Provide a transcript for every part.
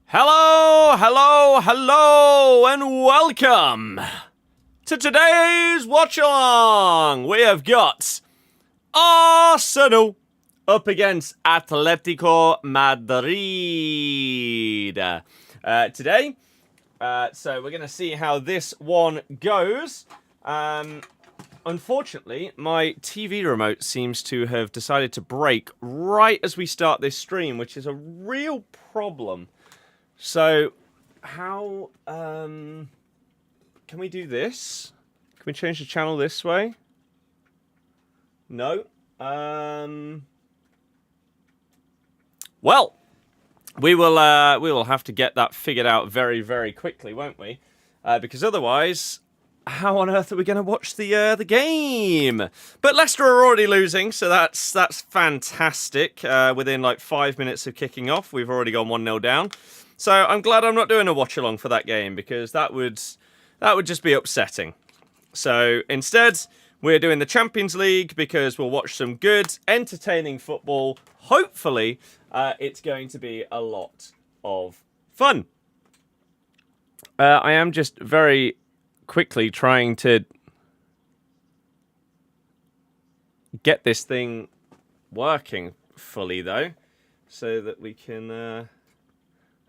Hello, hello, hello, and welcome to today's Watchalong. We have got Arsenal up against Atletico Madrid today. So we're going to see how this one goes. Unfortunately, my TV remote seems to have decided to break right as we start this stream, which is a real problem. So, how, can we do this? Can we change the channel this way? No. Well, we will have to get that figured out very, very quickly, won't we? Because otherwise, how on earth are we going to watch the game? But Leicester are already losing, so that's fantastic. Within like 5 minutes of kicking off, we've already gone 1-0 down. So I'm glad I'm not doing a watch-along for that game, because that would just be upsetting. So instead, we're doing the Champions League, because we'll watch some good, entertaining football. Hopefully, it's going to be a lot of fun. I am just very quickly trying to get this thing working fully, though, so that we can...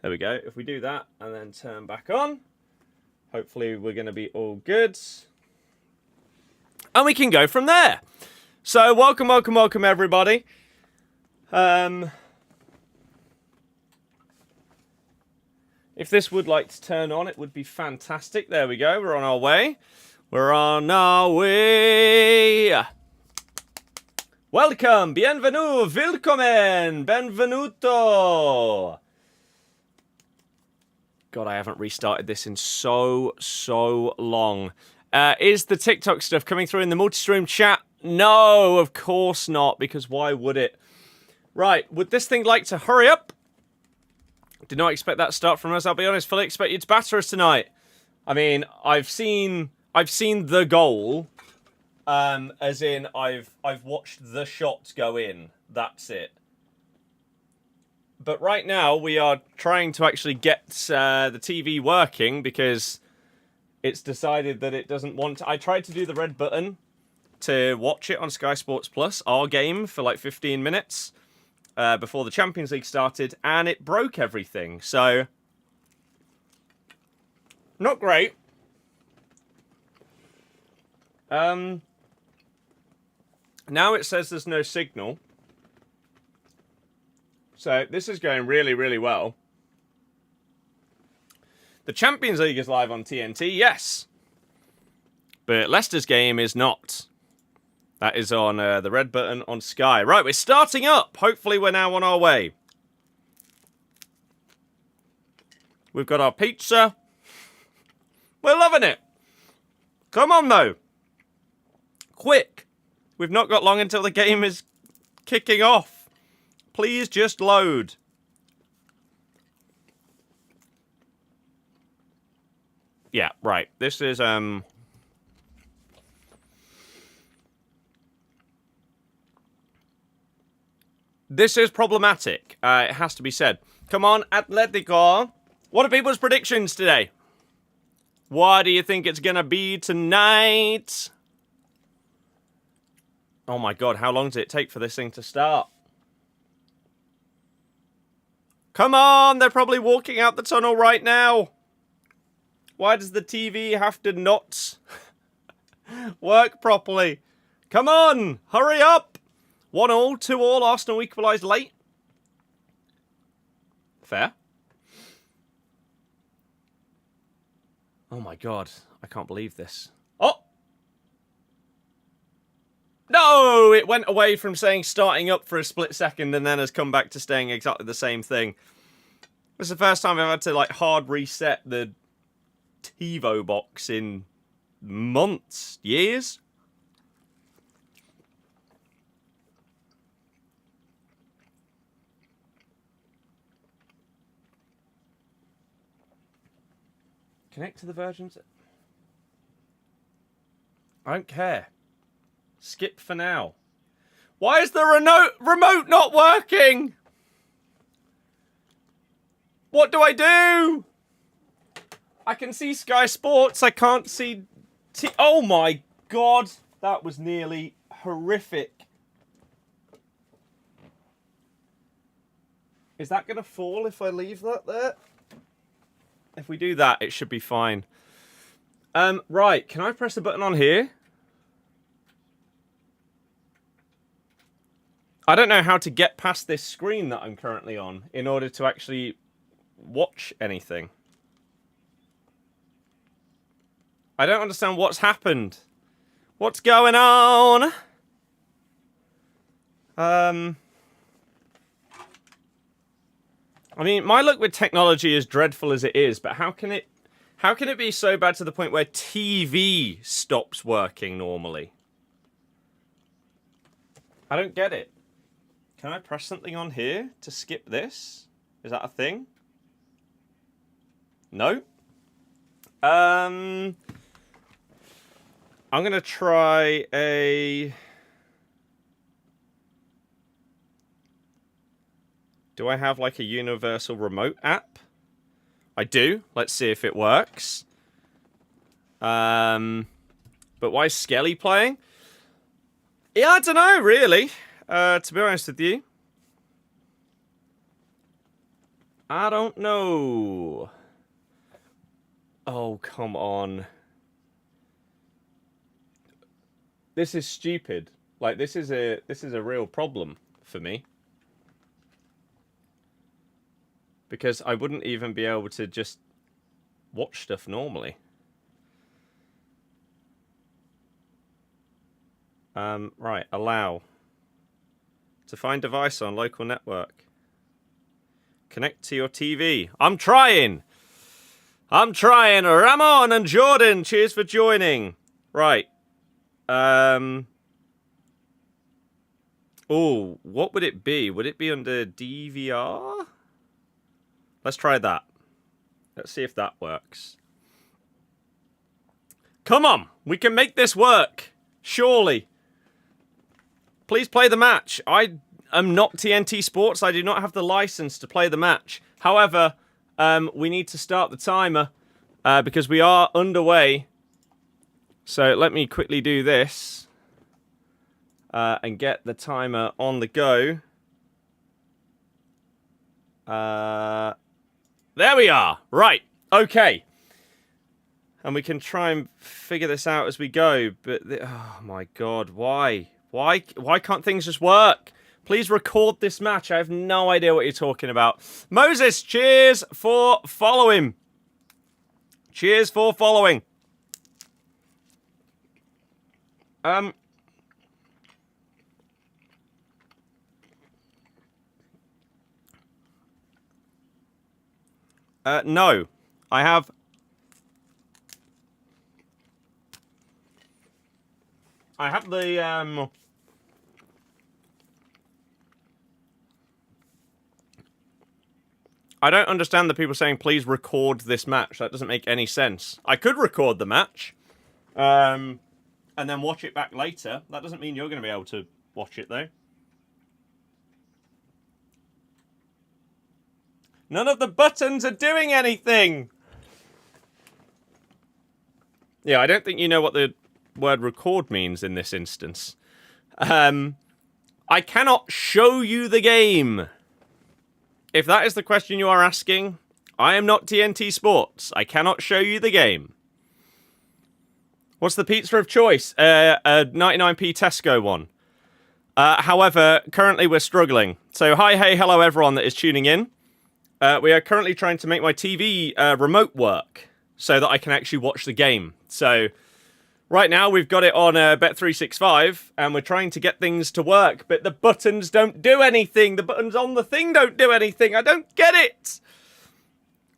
There we go. If we do that and then turn back on, hopefully we're going to be all good. And we can go from there. So welcome, welcome, welcome, everybody. If this would like to turn on, it would be fantastic. There we go. We're on our way. We're on our way. Welcome. Bienvenue. Willkommen. Benvenuto. God, I haven't restarted this in so long. Is the TikTok stuff coming through in the multi-stream chat? No, of course not, because why would it? Right, would this thing like to hurry up? Did not expect that start from us, I'll be honest. Fully expect you to batter us tonight. I mean, I've seen the goal, as in I've watched the shots go in. That's it. But right now, we are trying to actually get the TV working, because it's decided that it doesn't want to... I tried to do the red button to watch it on Sky Sports Plus, our game, for like 15 minutes before the Champions League started, and it broke everything. So, not great. Now it says there's no signal. So, this is going really, really well. The Champions League is live on TNT, yes. But Leicester's game is not. That is on the red button on Sky. Right, we're starting up. Hopefully we're now on our way. We've got our pizza. We're loving it. Come on, though. Quick. We've not got long until the game is kicking off. Please just load. Yeah, right. This is, this is problematic. It has to be said. Come on, Atletico. What are people's predictions today? What do you think it's going to be tonight? Oh my god, how long does it take for this thing to start? Come on, they're probably walking out the tunnel right now. Why does the TV have to not work properly? Come on, hurry up. 1-1, 2-2, Arsenal equalised late. Fair. Oh my god, I can't believe this. Oh! No! It went away from saying starting up for a split second and then has come back to staying exactly the same thing. It's the first time I've had to like hard reset the TiVo box in months, years. Connect to the versions. I don't care. Skip for now. Why is the remote not working? What do I do? I can see Sky Sports. I can't see... Oh my God. That was nearly horrific. Is that going to fall if I leave that there? If we do that, it should be fine. Right. Can I press the button on here? I don't know how to get past this screen that I'm currently on in order to actually watch anything. I don't understand what's happened. What's going on? I mean, my luck with technology is dreadful as it is, but how can it be so bad to the point where TV stops working normally? I don't get it. Can I press something on here to skip this? Is that a thing? No. I'm going to try a... Do I have like a universal remote app? I do. Let's see if it works. But why is Skelly playing? Yeah, I don't know, really. To be honest with you. I don't know. Oh, come on. This is stupid. Like, this is a real problem for me. Because I wouldn't even be able to just watch stuff normally. Right, allow. To find device on local network. Connect to your TV. I'm trying! Ramon and Jordan, cheers for joining. Right. Oh, what would it be? Would it be under DVR? Let's try that. Let's see if that works. Come on! We can make this work! Surely. Please play the match. I am not TNT Sports. I do not have the license to play the match. However, we need to start the timer because we are underway. So let me quickly do this and get the timer on the go. There we are. Right. Okay. And we can try and figure this out as we go. But, oh my God, why? Why can't things just work? Please record this match. I have no idea what you're talking about. Moses, cheers for following. Cheers for following. No. I have... the, I don't understand the people saying, please record this match. That doesn't make any sense. I could record the match, and then watch it back later. That doesn't mean you're going to be able to watch it, though. None of the buttons are doing anything! Yeah, I don't think you know what the word record means in this instance. I cannot show you the game. If that is the question you are asking, I am not TNT Sports. I cannot show you the game. What's the pizza of choice? A 99p Tesco one. However, currently we're struggling. So hi, hey, hello everyone that is tuning in. We are currently trying to make my TV remote work so that I can actually watch the game. So right now we've got it on Bet365 and we're trying to get things to work, but the buttons don't do anything. The buttons on the thing don't do anything. I don't get it.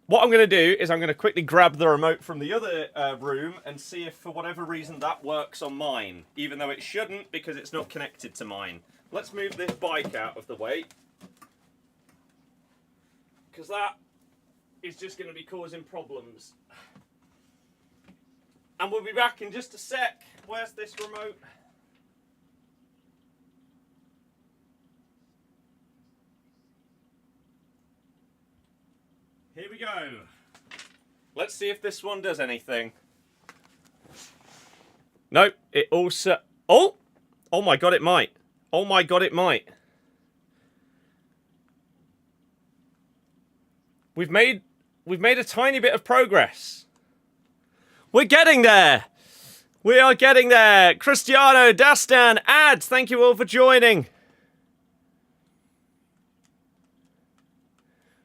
What I'm going to do is I'm going to quickly grab the remote from the other room and see if for whatever reason that works on mine, even though it shouldn't because it's not connected to mine. Let's move this bike out of the way, because that is just going to be causing problems. And we'll be back in just a sec. Where's this remote? Here we go. Let's see if this one does anything. Nope, it also... Oh! Oh my god, it might. Oh my god, it might. We've made a tiny bit of progress. We're getting there. We are getting there. Cristiano, Dastan, Ads, thank you all for joining.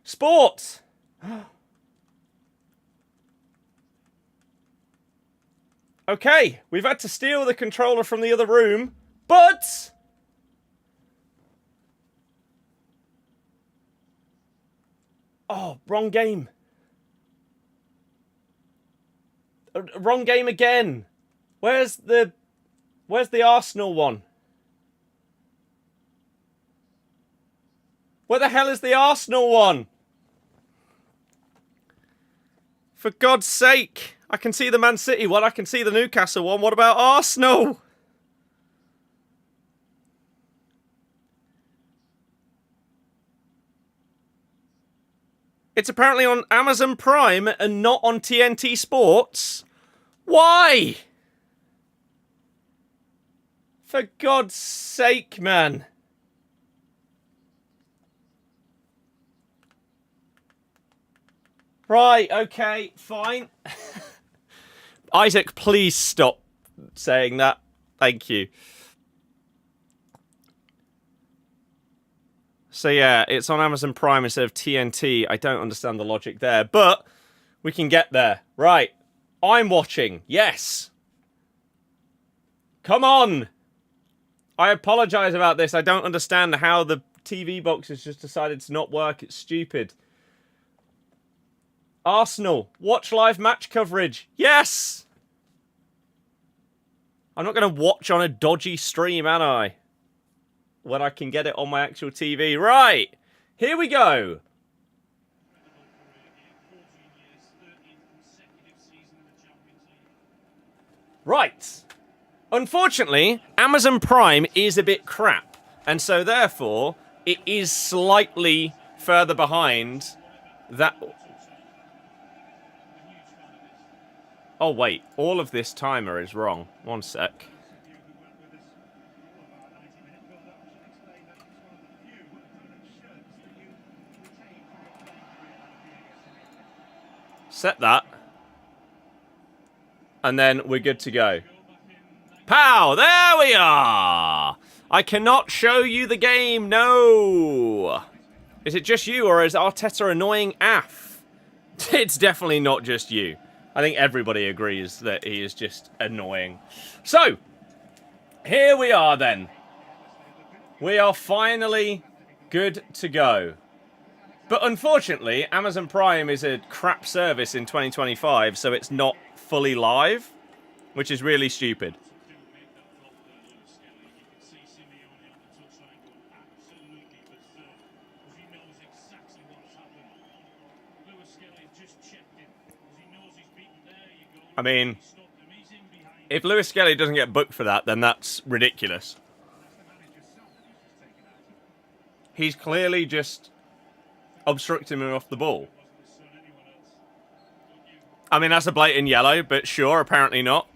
Sports. Okay, we've had to steal the controller from the other room, but... Oh, wrong game. Wrong game again. Where's the Arsenal one? Where the hell is the Arsenal one? For God's sake. I can see the Man City one. I can see the Newcastle one. What about Arsenal? It's apparently on Amazon Prime and not on TNT Sports. Why? For God's sake, man. Right, okay, fine. Isaac, please stop saying that. Thank you. So yeah, it's on Amazon Prime instead of TNT. I don't understand the logic there, but we can get there. Right, I'm watching. Yes. Come on. I apologise about this. I don't understand how the TV box has just decided to not work. It's stupid. Arsenal, watch live match coverage. Yes! I'm not going to watch on a dodgy stream, am I? When I can get it on my actual TV. Right, here we go. Right. Unfortunately, Amazon Prime is a bit crap. And so therefore, it is slightly further behind that... Oh, wait. All of this timer is wrong. One sec. Set that. And then we're good to go. Pow! There we are! I cannot show you the game, no! Is it just you, or is Arteta annoying AF? It's definitely not just you. I think everybody agrees that he is just annoying. So, here we are then. We are finally good to go. But unfortunately, Amazon Prime is a crap service in 2025, so it's not fully live, which is really stupid. I mean, if Lewis Skelly doesn't get booked for that, then that's ridiculous. He's clearly just obstructing him off the ball. I mean, that's a blatant yellow, but sure, apparently not.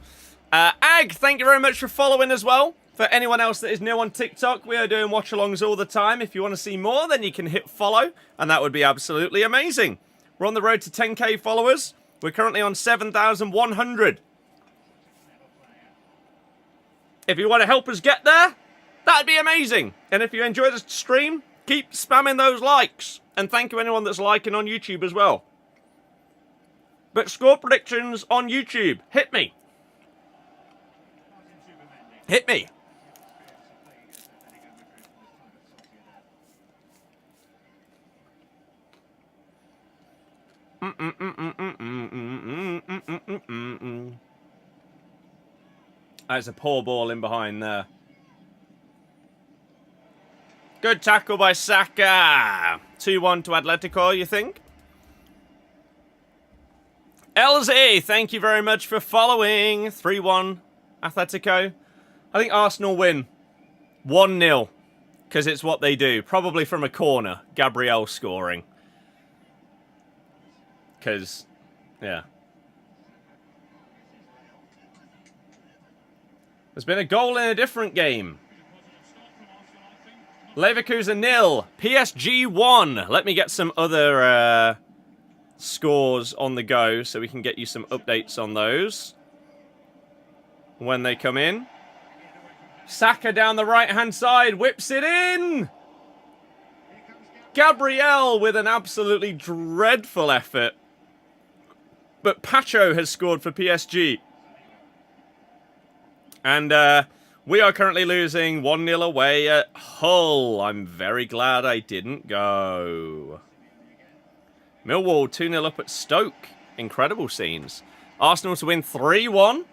Ag, thank you very much for following as well. For anyone else that is new on TikTok, we are doing watch-alongs all the time. If you want to see more, then you can hit follow, and that would be absolutely amazing. We're on the road to 10k followers. We're currently on 7,100. If you want to help us get there, that'd be amazing. And if you enjoy the stream, keep spamming those likes. And thank you anyone that's liking on YouTube as well. But score predictions on YouTube. Hit me. Hit me. That's a poor ball in behind there. Good tackle by Saka. 2-1 to Atletico, you think? LZ, thank you very much for following. 3-1 Atletico. I think Arsenal win. 1-0. Because it's what they do. Probably from a corner. Gabriel scoring. Because, yeah. There's been a goal in a different game. Leverkusen 0, PSG 1. Let me get some other scores on the go so we can get you some updates on those when they come in. Saka down the right-hand side, whips it in! Gabriel with an absolutely dreadful effort. But Pacho has scored for PSG. And we are currently losing 1-0 away at Hull. I'm very glad I didn't go. Millwall 2-0 up at Stoke. Incredible scenes. Arsenal to win 3-1.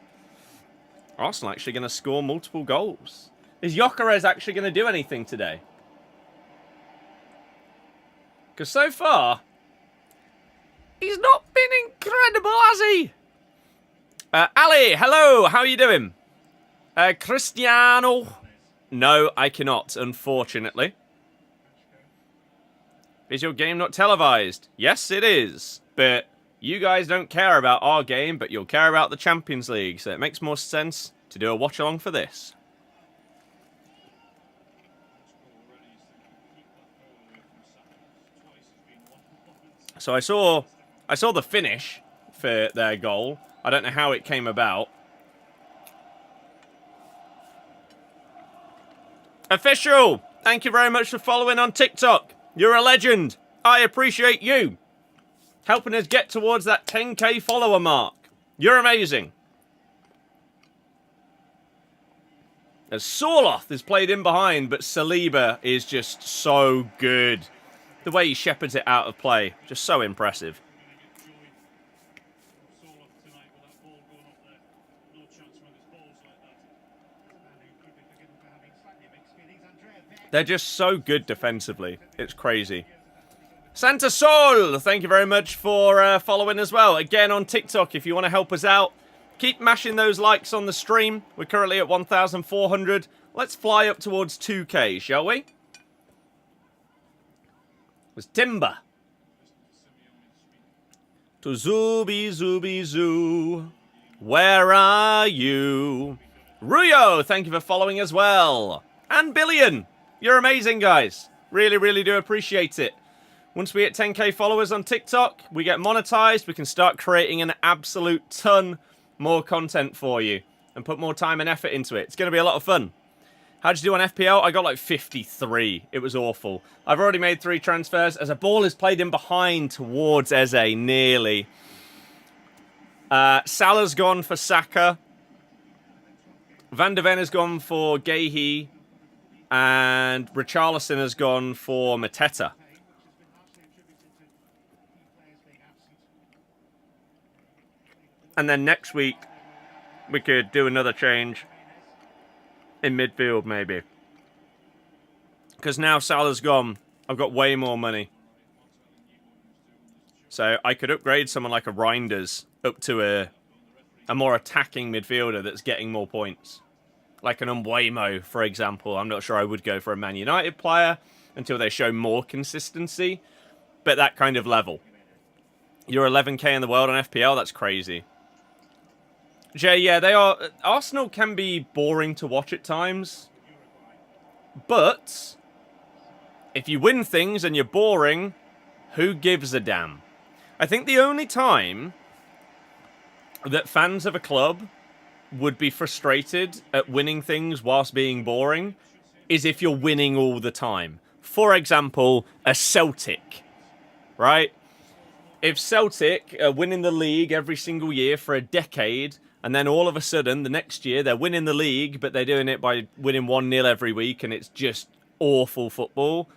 Arsenal actually going to score multiple goals. Is Gyökeres actually going to do anything today? Because so far, he's not been incredible, has he? Ali, hello, how are you doing? Cristiano? No, I cannot, unfortunately. Is your game not televised? Yes, it is. But you guys don't care about our game, but you'll care about the Champions League. So it makes more sense to do a watch-along for this. So I saw the finish for their goal. I don't know how it came about. Official, thank you very much for following on TikTok. You're a legend. I appreciate you helping us get towards that 10k follower mark. You're amazing. As Sorloth is played in behind, but Saliba is just so good. The way he shepherds it out of play, just so impressive. They're just so good defensively. It's crazy. Santa Sol, thank you very much for following as well. Again, on TikTok, if you want to help us out, keep mashing those likes on the stream. We're currently at 1,400. Let's fly up towards 2k, shall we? It was Timber. To Zooby Zooby Zoo. Where are you? Ruyo, thank you for following as well. And Billion. You're amazing, guys. Really, really do appreciate it. Once we hit 10k followers on TikTok, we get monetized. We can start creating an absolute ton more content for you and put more time and effort into it. It's going to be a lot of fun. How'd you do on FPL? I got like 53. It was awful. I've already made 3 transfers as a ball is played in behind towards Eze, nearly. Salah's gone for Saka. Van de Ven has gone for Gehi. And Richarlison has gone for Mateta. And then next week, we could do another change in midfield, maybe. Because now Salah's gone, I've got way more money. So I could upgrade someone like a Reinders up to a more attacking midfielder that's getting more points. Like an Umwemo, for example. I'm not sure I would go for a Man United player until they show more consistency. But that kind of level. You're 11k in the world on FPL? That's crazy. Jay, yeah, they are... Arsenal can be boring to watch at times. But if you win things and you're boring, who gives a damn? I think the only time that fans of a club would be frustrated at winning things whilst being boring is if you're winning all the time. For example, a Celtic, right? If Celtic are winning the league every single year for a decade, and then all of a sudden, the next year, they're winning the league, but they're doing it by winning 1-0 every week, and it's just awful football,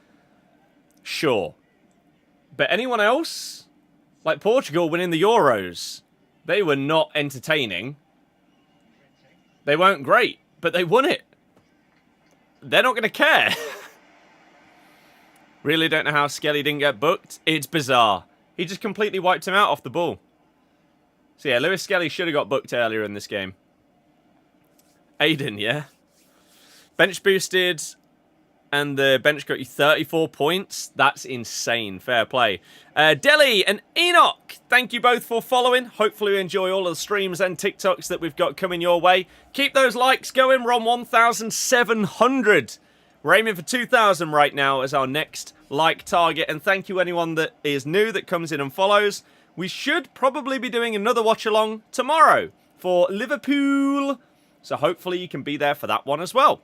sure. But anyone else, like Portugal winning the Euros, they were not entertaining. They weren't great, but they won it. They're not going to care. Really don't know how Skelly didn't get booked. It's bizarre. He just completely wiped him out off the ball. So yeah, Lewis Skelly should have got booked earlier in this game. Aiden, yeah. Bench boosted and the bench got you 34 points. That's insane. Fair play. Deli and Enoch, thank you both for following. Hopefully you enjoy all of the streams and TikToks that we've got coming your way. Keep those likes going. We're on 1,700. We're aiming for 2,000 right now as our next like target. And thank you anyone that is new that comes in and follows. We should probably be doing another watch-along tomorrow for Liverpool. So hopefully you can be there for that one as well.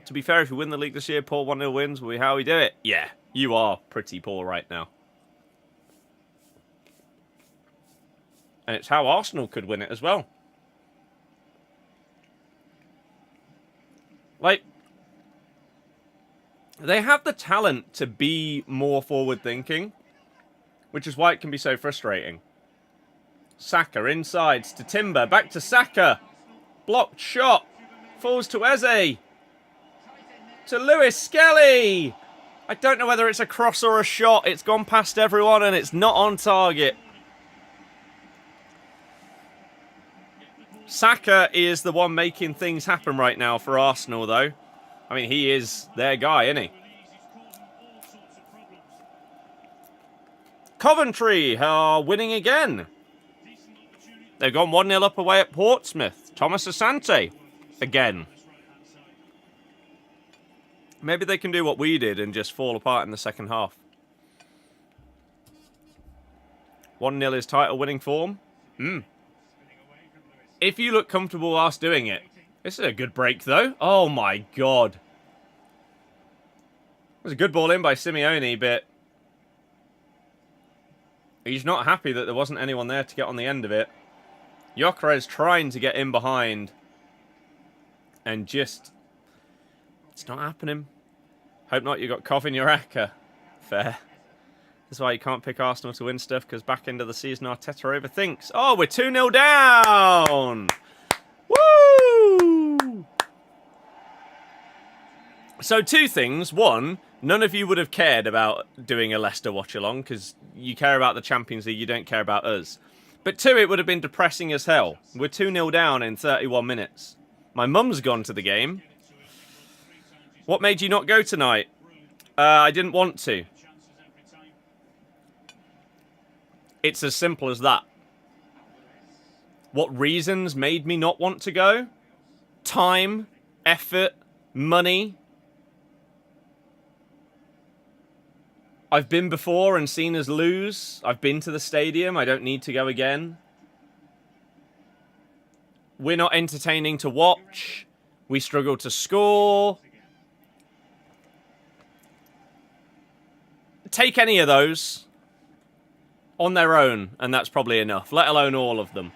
To be fair, if we win the league this year, poor 1-0 wins, will be how we do it. Yeah, you are pretty poor right now. And it's how Arsenal could win it as well. Like, they have the talent to be more forward-thinking, which is why it can be so frustrating. Saka insides to Timber, back to Saka. Blocked shot. Falls to Eze. To Lewis Skelly. I don't know whether it's a cross or a shot. It's gone past everyone and it's not on target. Saka is the one making things happen right now for Arsenal, though. I mean, he is their guy, isn't he? Coventry are winning again. They've gone 1-0 up away at Portsmouth. Thomas Asante again. Maybe they can do what we did and just fall apart in the second half. 1-0 is title winning form. If you look comfortable whilst doing it. This is a good break, though. Oh, my God. It was a good ball in by Simeone, but he's not happy that there wasn't anyone there to get on the end of it. Gyökeres trying to get in behind. And just... it's not happening. Hope not, you got Kovin Uraka. Fair. That's why you can't pick Arsenal to win stuff, because back end of the season Arteta overthinks. Oh, we're 2-0 down! Woo! So two things. One, none of you would have cared about doing a Leicester watch-along, because you care about the Champions League, you don't care about us. But two, it would have been depressing as hell. We're 2-0 down in 31 minutes. My mum's gone to the game. What made you not go tonight? I didn't want to. It's as simple as that. What reasons made me not want to go? Time, effort, money. I've been before and seen us lose. I've been to the stadium. I don't need to go again. We're not entertaining to watch. We struggle to score. Take any of those on their own, and that's probably enough, let alone all of them.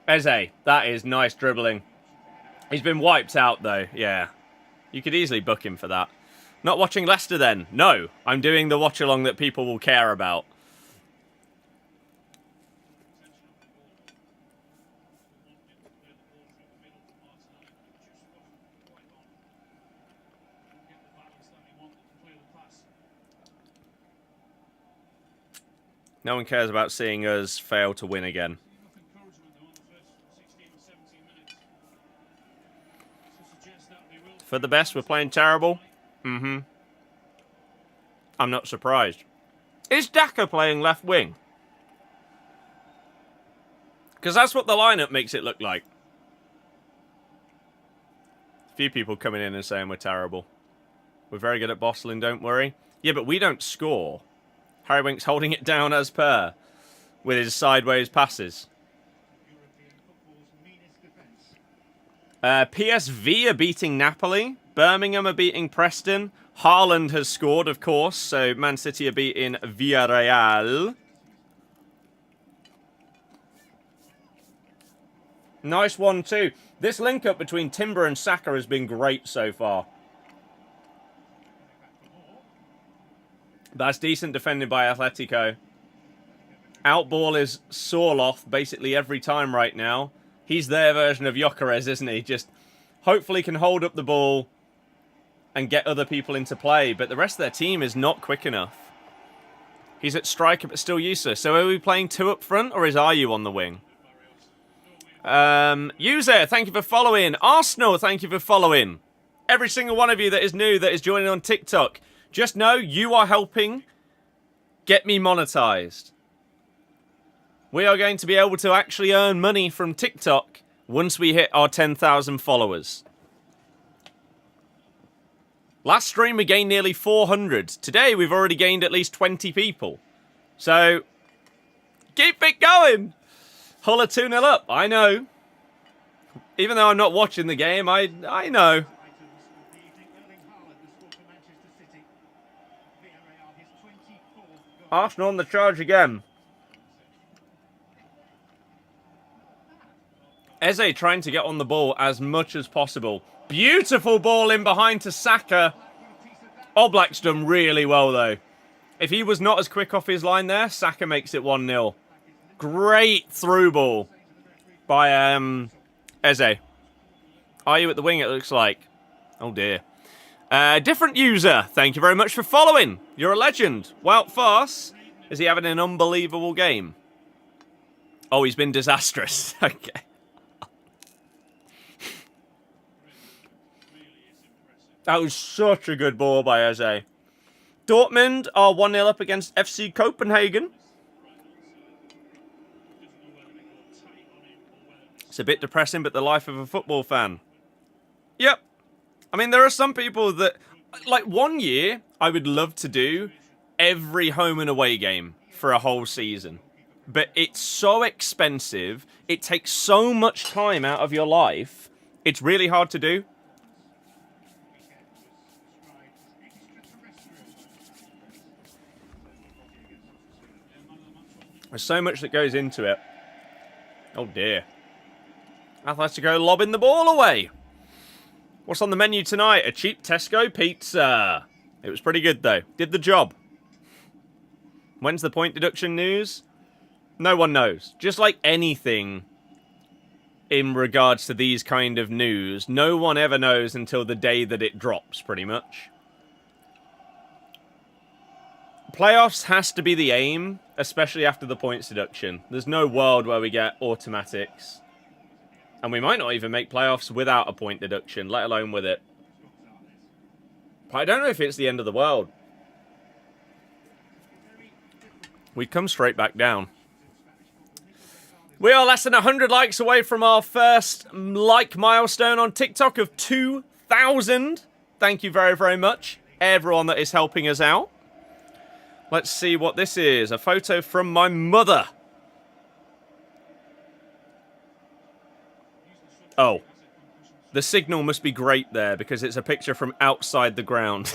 Eze, that is nice dribbling. He's been wiped out, though, yeah. You could easily book him for that. Not watching Leicester, then? No, I'm doing the watch-along that people will care about. No one cares about seeing us fail to win again. For the best, we're playing terrible. I'm not surprised. Is Daka playing left wing? Because that's what the lineup makes it look like. A few people coming in and saying we're terrible. We're very good at bottling, don't worry. Yeah, but we don't score. Harry Winks holding it down as per with his sideways passes. PSV are beating Napoli. Birmingham are beating Preston. Haaland has scored, of course. So Man City are beating Villarreal. Nice one, too. This link-up between Timber and Saka has been great so far. That's decent defending by Atletico. Outball is Sorloth basically every time right now. He's their version of Gyökeres, isn't he? Just hopefully can hold up the ball and get other people into play. But the rest of their team is not quick enough. He's at striker but still useless. So are we playing two up front or is Ayew on the wing? User, thank you for following. Arsenal, thank you for following. Every single one of you that is new, that is joining on TikTok, just know you are helping get me monetized. We are going to be able to actually earn money from TikTok once we hit our 10,000 followers. Last stream we gained nearly 400. Today we've already gained at least 20 people. So, keep it going. Hull are 2-0 up. I know. Even though I'm not watching the game, I know. Arsenal on the charge again. Eze trying to get on the ball as much as possible. Beautiful ball in behind to Saka. Oblak's done really well, though. If he was not as quick off his line there, Saka makes it 1-0. Great through ball by Eze. Are you at the wing, it looks like? Oh, dear. Different user. Thank you very much for following. You're a legend. Wout Farce. Is he having an unbelievable game? Oh, he's been disastrous. Okay. That was such a good ball by Eze. Dortmund are 1-0 up against FC Copenhagen. It's a bit depressing, but the life of a football fan. Yep. I mean, there are some people that... Like, 1 year, I would love to do every home and away game for a whole season. But it's so expensive. It takes so much time out of your life. It's really hard to do. There's so much that goes into it. Oh dear. Atletico lobbing the ball away. What's on the menu tonight? A cheap Tesco pizza. It was pretty good though. Did the job. When's the point deduction news? No one knows. Just like anything in regards to these kind of news, no one ever knows until the day that it drops, pretty much. Playoffs has to be the aim, especially after the points deduction. There's no world where we get automatics. And we might not even make playoffs without a point deduction, let alone with it. But I don't know if it's the end of the world. We'd come straight back down. We are less than 100 likes away from our first like milestone on TikTok of 2,000. Thank you very, very much, everyone that is helping us out. Let's see what this is. A photo from my mother. Oh. The signal must be great there because it's a picture from outside the ground.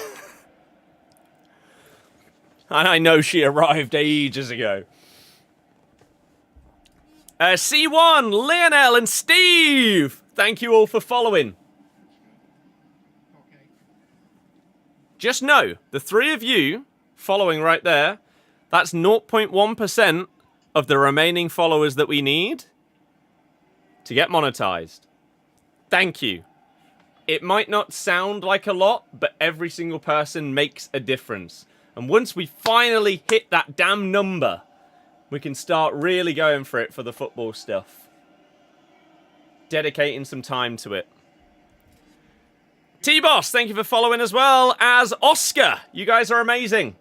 And I know she arrived ages ago. C1, Lionel and Steve. Thank you all for following. Just know, the three of you following right there, that's 0.1% of the remaining followers that we need to get monetized. Thank you. It might not sound like a lot, but every single person makes a difference. And once we finally hit that damn number, we can start really going for it for the football stuff. Dedicating some time to it. T-Boss, thank you for following as well as Oscar. You guys are amazing.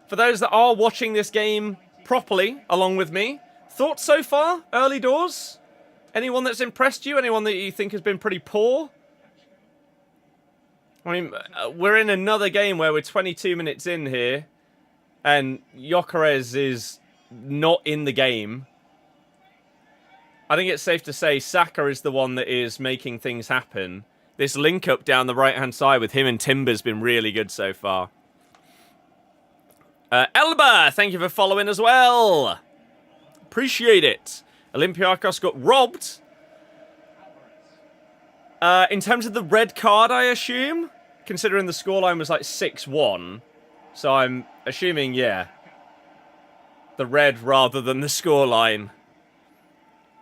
For those that are watching this game properly, along with me, thoughts so far? Early doors? Anyone that's impressed you? Anyone that you think has been pretty poor? I mean, we're in another game where we're 22 minutes in here, and Gyökeres is not in the game. I think it's safe to say Saka is the one that is making things happen. This link-up down the right-hand side with him and Timber's been really good so far. Elba, thank you for following as well. Appreciate it. Olympiacos got robbed. In terms of the red card, I assume, considering the scoreline was like 6-1. So I'm assuming, yeah, the red rather than the scoreline.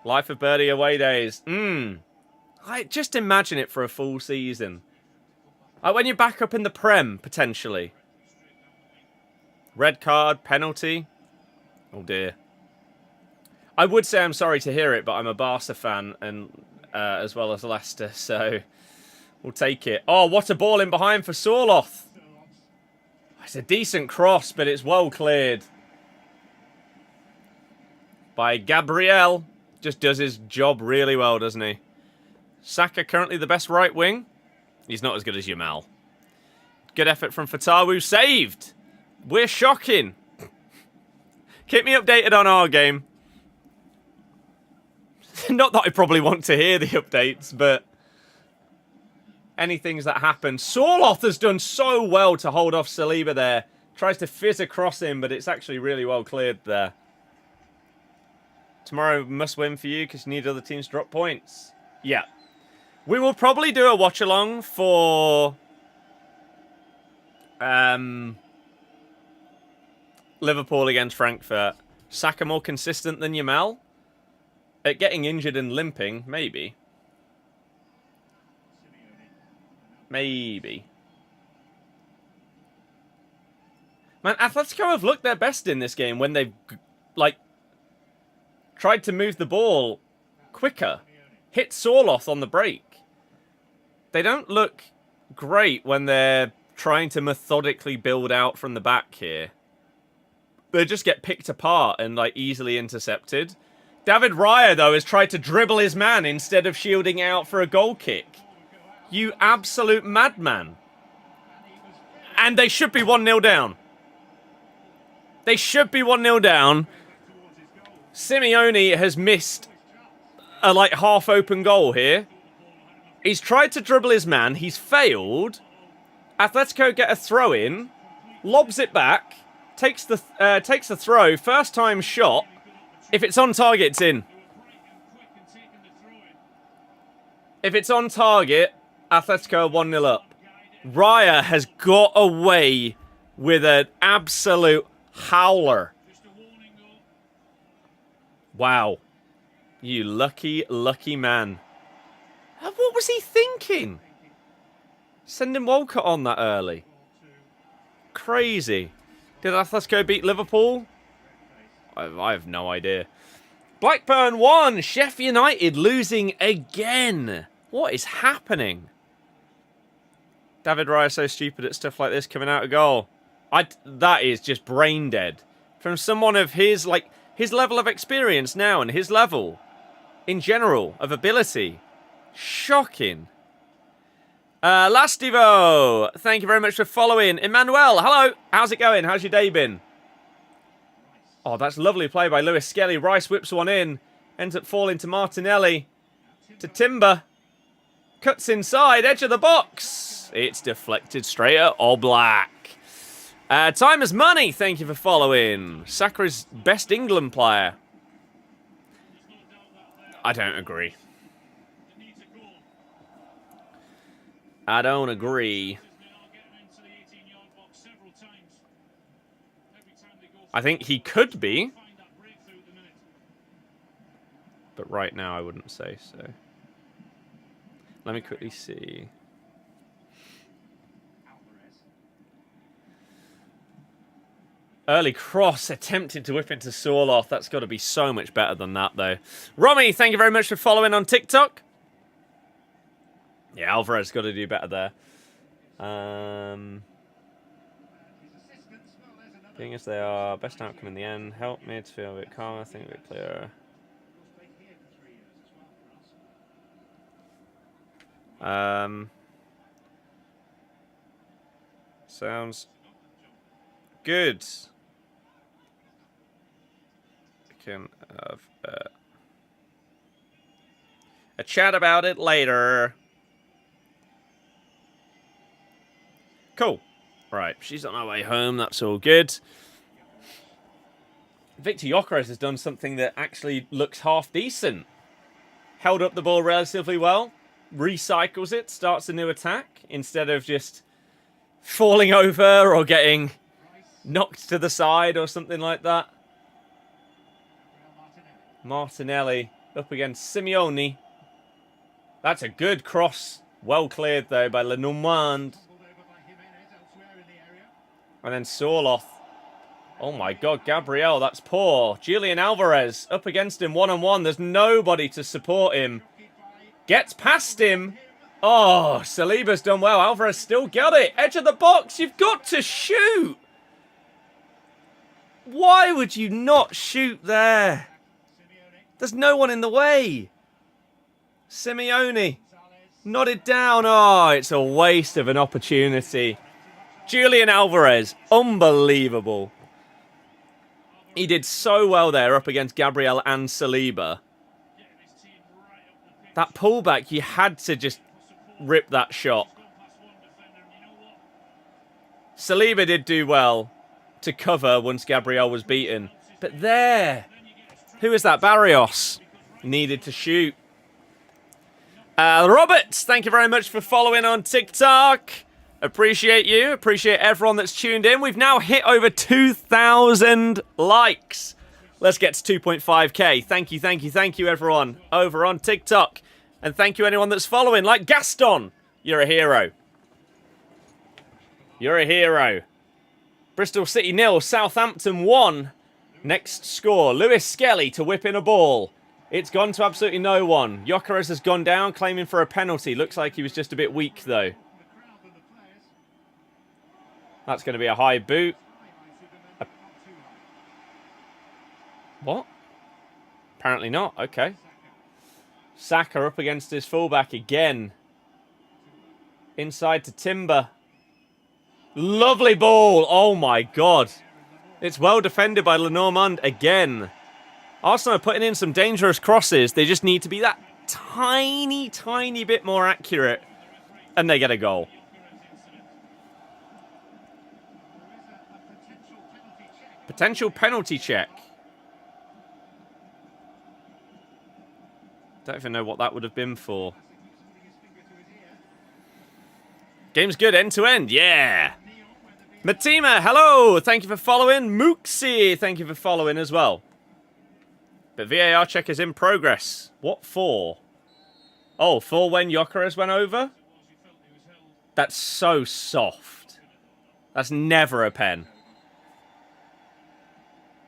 Life of Birdie away days. I just imagine it for a full season. Like when you're back up in the Prem, potentially. Red card, penalty. Oh dear. I would say I'm sorry to hear it, but I'm a Barca fan, and as well as Leicester, so We'll take it. Oh, what a ball in behind for Sorloth. It's a decent cross, but it's well cleared. By Gabriel. Just does his job really well, doesn't he? Saka currently the best right wing. He's not as good as Yamal. Good effort from Fatawu. Saved. We're shocking. Keep me updated on our game. Not that I probably want to hear the updates, but any things that happen. Sorloth has done so well to hold off Saliba there. Tries to fizz across him, but it's actually really well cleared there. Tomorrow must win for you because you need other teams to drop points. Yeah. We will probably do a watch-along for Liverpool against Frankfurt. Saka more consistent than Yamal? At getting injured and limping, maybe. Maybe. Man, Atletico have looked their best in this game when they've, like, tried to move the ball quicker. Hit Sorloth on the break. They don't look great when they're trying to methodically build out from the back here. They just get picked apart and, like, easily intercepted. David Raya, though, has tried to dribble his man instead of shielding out for a goal kick. You absolute madman. And they should be 1-0 down. They should be 1-0 down. Simeone has missed a, like, half-open goal here. He's tried to dribble his man. He's failed. Atletico get a throw-in. Lobs it back. Takes the throw. First time shot. If it's on target, it's in. If it's on target, Atletico are 1-0 up. Raya has got away with an absolute howler. Wow. You lucky, lucky man. What was he thinking? Sending Walcott on that early. Crazy. Did Atletico beat Liverpool? I have no idea. Blackburn 1. Sheffield United losing again. What is happening? David Raya so stupid at stuff like this coming out of goal. That is just brain dead. From someone of his level of experience now and his level in general of ability. Shocking. Lastivo, thank you very much for following. Emmanuel, hello. How's it going? How's your day been? Oh, that's lovely play by Lewis Skelly. Rice whips one in. Ends up falling to Martinelli. To Timber. Cuts inside. Edge of the box. It's deflected straight at Oblak. Time is money. Thank you for following. Saka's best England player. I don't agree. I don't agree. I think he could be. But right now I wouldn't say so. Let me quickly see. Early cross attempted to whip into Sorloth. That's got to be so much better than that, though. Romy, thank you very much for following on TikTok. Yeah, Alvarez got to do better there. Being as they are, best outcome in the end. Help me to feel a bit calmer, think a bit clearer. Sounds good. We can have a chat about it later. Cool. Right, she's on her way home. That's all good. Victor Gyökeres has done something that actually looks half decent. Held up the ball relatively well. Recycles it. Starts a new attack. Instead of just falling over or getting knocked to the side or something like that. Martinelli up against Simeone. That's a good cross. Well cleared, though, by Lenormand. And then Sorloth. Oh my god, Gabriel, that's poor. Julian Alvarez up against him one-on-one. There's nobody to support him. Gets past him. Oh, Saliba's done well. Alvarez still got it. Edge of the box. You've got to shoot. Why would you not shoot there? There's no one in the way. Simeone. Nodded down. Oh, it's a waste of an opportunity. Julian Alvarez. Unbelievable. He did so well there up against Gabriel and Saliba. That pullback, you had to just rip that shot. Saliba did do well to cover once Gabriel was beaten. But there, who is that? Barrios needed to shoot. Roberts, thank you very much for following on TikTok. Appreciate you. Appreciate everyone that's tuned in. We've now hit over 2,000 likes. Let's get to 2.5k. Thank you, everyone over on TikTok. And thank you anyone that's following, like Gaston. You're a hero. You're a hero. Bristol City 0, Southampton 1. Next score, Lewis Skelly to whip in a ball. It's gone to absolutely no one. Gyökeres has gone down, claiming for a penalty. Looks like he was just a bit weak, though. That's going to be a high boot. What? Apparently not. Okay. Saka up against his fullback again. Inside to Timber. Lovely ball. Oh, my God. It's well defended by Lenormand again. Arsenal are putting in some dangerous crosses. They just need to be that tiny bit more accurate. And they get a goal. Potential penalty check. Don't even know what that would have been for. Game's good end to end. Yeah. Matima, hello. Thank you for following. Mooksy, thank you for following as well. But VAR check is in progress. What for? Oh, for when Gyökeres went over? That's so soft. That's never a pen.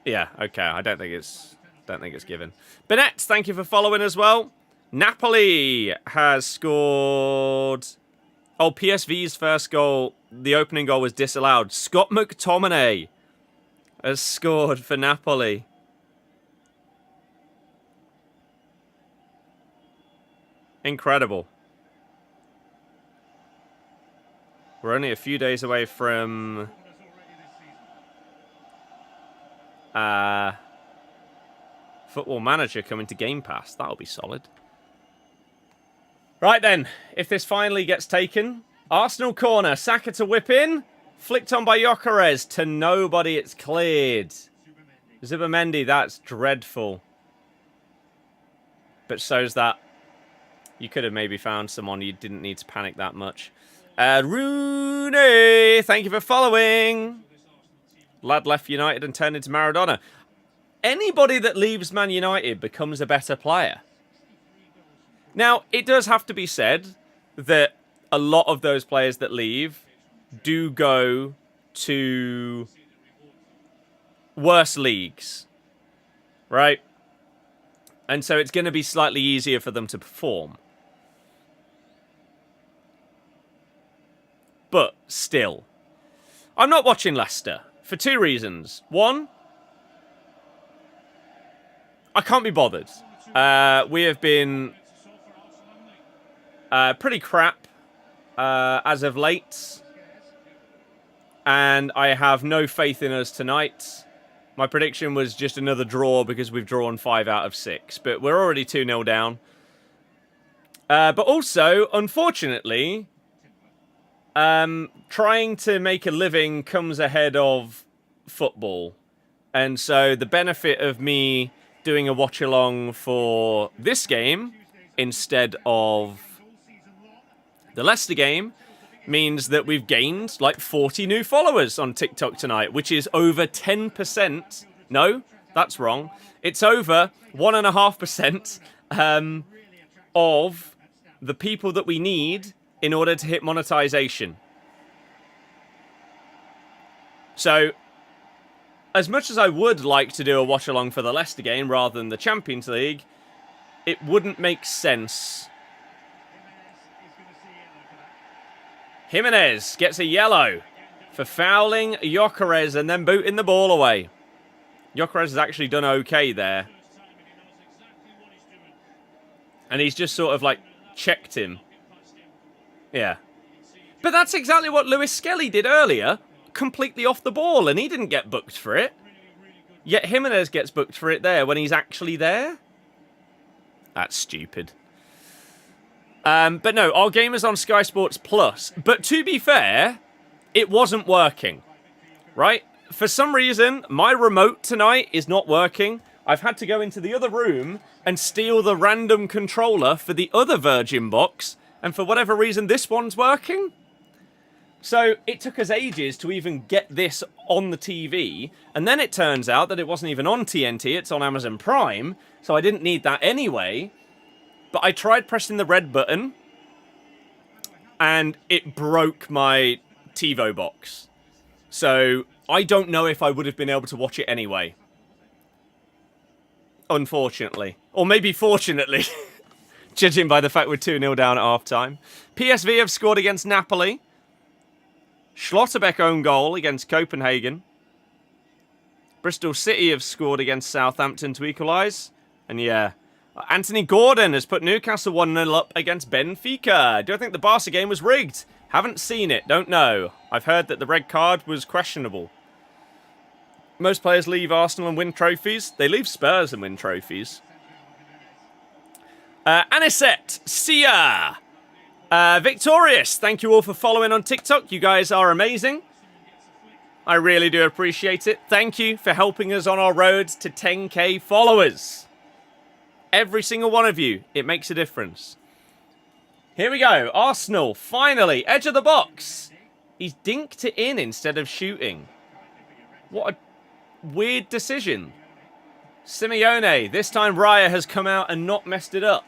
Yeah, okay. I don't think it's given. Bennett, thank you for following as well. Napoli has scored. Oh, PSV's first goal, the opening goal was disallowed. Scott McTominay has scored for Napoli. Incredible. We're only a few days away from Football Manager coming to Game Pass. That'll be solid. Right then, if this finally gets taken, Arsenal corner, Saka to whip in, flicked on by Gyökeres to nobody, it's cleared. Zubimendi, that's dreadful. But so's that. You could have maybe found someone, you didn't need to panic that much. Rooney, thank you for following. Lad left United and turned into Maradona. Anybody that leaves Man United becomes a better player. Now, it does have to be said that a lot of those players that leave do go to worse leagues, right? And so it's going to be slightly easier for them to perform. But still, I'm not watching Leicester for two reasons. One, I can't be bothered. We have been pretty crap as of late. And I have no faith in us tonight. My prediction was just another draw because we've drawn 5 out of 6. But we're already 2-0 down. But also, unfortunately, trying to make a living comes ahead of football. And so the benefit of me doing a watch-along for this game instead of the Leicester game means that we've gained like 40 new followers on TikTok tonight, which is over 10%. No, that's wrong. It's over 1.5% of the people that we need in order to hit monetization. So, as much as I would like to do a watch-along for the Leicester game rather than the Champions League, it wouldn't make sense Jimenez gets a yellow for fouling Gyökeres and then booting the ball away. Gyökeres has actually done okay there. And he's just sort of like checked him. Yeah. But that's exactly what Lewis Skelly did earlier. Completely off the ball, and he didn't get booked for it. Yet Jimenez gets booked for it there when he's actually there. That's stupid. But no, our game is on Sky Sports Plus. But to be fair, it wasn't working. Right? For some reason, my remote tonight is not working. I've had to go into the other room and steal the random controller for the other Virgin box. And for whatever reason, this one's working. So it took us ages to even get this on the TV. And then it turns out that it wasn't even on TNT. It's on Amazon Prime. So I didn't need that anyway. But I tried pressing the red button. And it broke my TiVo box. So I don't know if I would have been able to watch it anyway. Unfortunately. Or maybe fortunately. Judging by the fact we're 2-0 down at half-time. PSV have scored against Napoli. Schlotterbeck own goal against Copenhagen. Bristol City have scored against Southampton to equalise. And yeah, Anthony Gordon has put Newcastle 1-0 up against Benfica. Do I think the Barca game was rigged? Haven't seen it, don't know. I've heard that the red card was questionable. Most players leave Arsenal and win trophies. They leave Spurs and win trophies. Anisette, Sia, Victorious, thank you all for following on TikTok. You guys are amazing. I really do appreciate it. Thank you for helping us on our road to 10k followers. Every single one of you, it makes a difference. Here we go, Arsenal, finally, edge of the box. He's dinked it in instead of shooting. What a weird decision. Simeone, this time Raya has come out and not messed it up.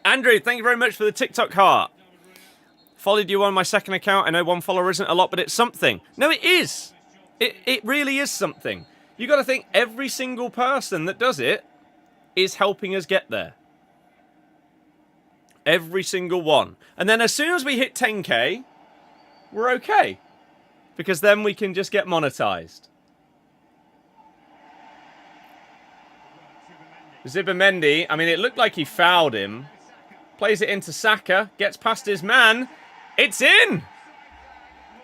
Andrew, thank you very much for the TikTok heart. Followed you on my second account. I know one follower isn't a lot, but it's something. No, it is. It really is something. You got to think every single person that does it is helping us get there. Every single one. And then as soon as we hit 10k, we're okay. Because then we can just get monetized. Zubimendi, I mean, it looked like he fouled him. Plays it into Saka. Gets past his man. It's in!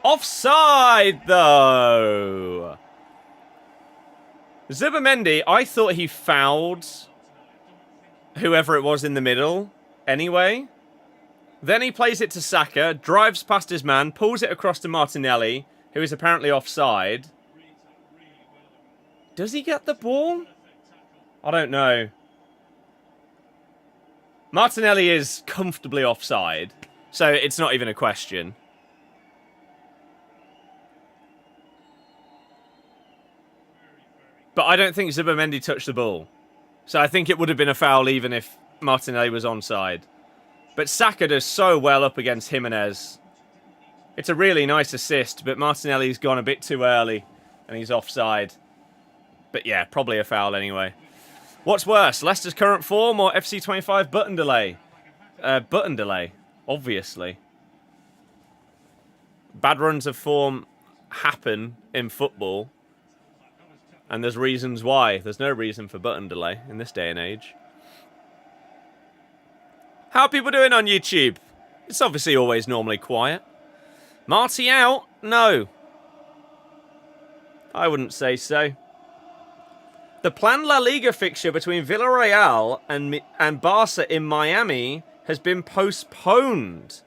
Offside, though. Zubimendi, I thought he fouled whoever it was in the middle anyway. Then he plays it to Saka, drives past his man, pulls it across to Martinelli, who is apparently offside. Does he get the ball? I don't know. Martinelli is comfortably offside, so it's not even a question. But I don't think Zubimendi touched the ball. So I think it would have been a foul even if Martinelli was onside. But Saka does so well up against Jimenez. It's a really nice assist, but Martinelli's gone a bit too early and he's offside. But yeah, probably a foul anyway. What's worse, Leicester's current form or FC25 button delay? Button delay, obviously. Bad runs of form happen in football. And there's reasons why. There's no reason for button delay in this day and age. How are people doing on YouTube? It's obviously always normally quiet. Marty out? No. I wouldn't say so. The planned La Liga fixture between Villarreal and Barca in Miami has been postponed,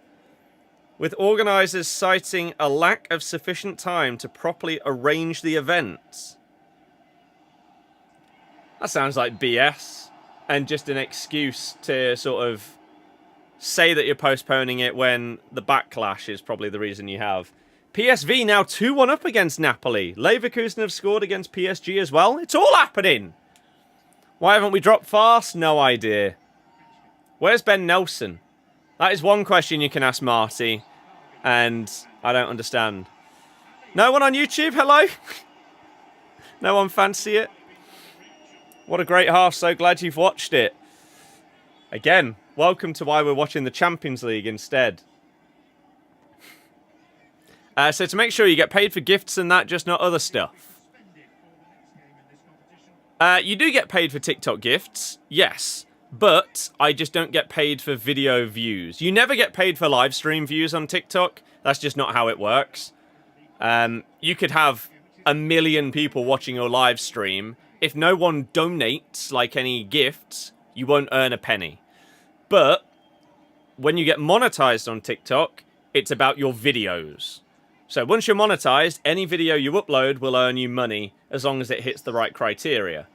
with organisers citing a lack of sufficient time to properly arrange the event. That sounds like BS, and just an excuse to sort of say that you're postponing it when the backlash is probably the reason you have. PSV now 2-1 up against Napoli. Leverkusen have scored against PSG as well. It's all happening. Why haven't we dropped fast? No idea. Where's Ben Nelson? That is one question you can ask Marty, and I don't understand. No one on YouTube? Hello? No one fancy it? What a great half. So glad you've watched it. Again, Welcome to why we're watching the Champions League instead. So to make sure you get paid for gifts and that, just not other stuff. You do get paid for TikTok gifts, yes. But I just don't get paid for video views. You never get paid for live stream views on TikTok. That's just not how it works. You could have 1 million people watching your live stream. If no one donates, like any gifts, you won't earn a penny. But when you get monetized on TikTok, it's about your videos. So once you're monetized, any video you upload will earn you money as long as it hits the right criteria.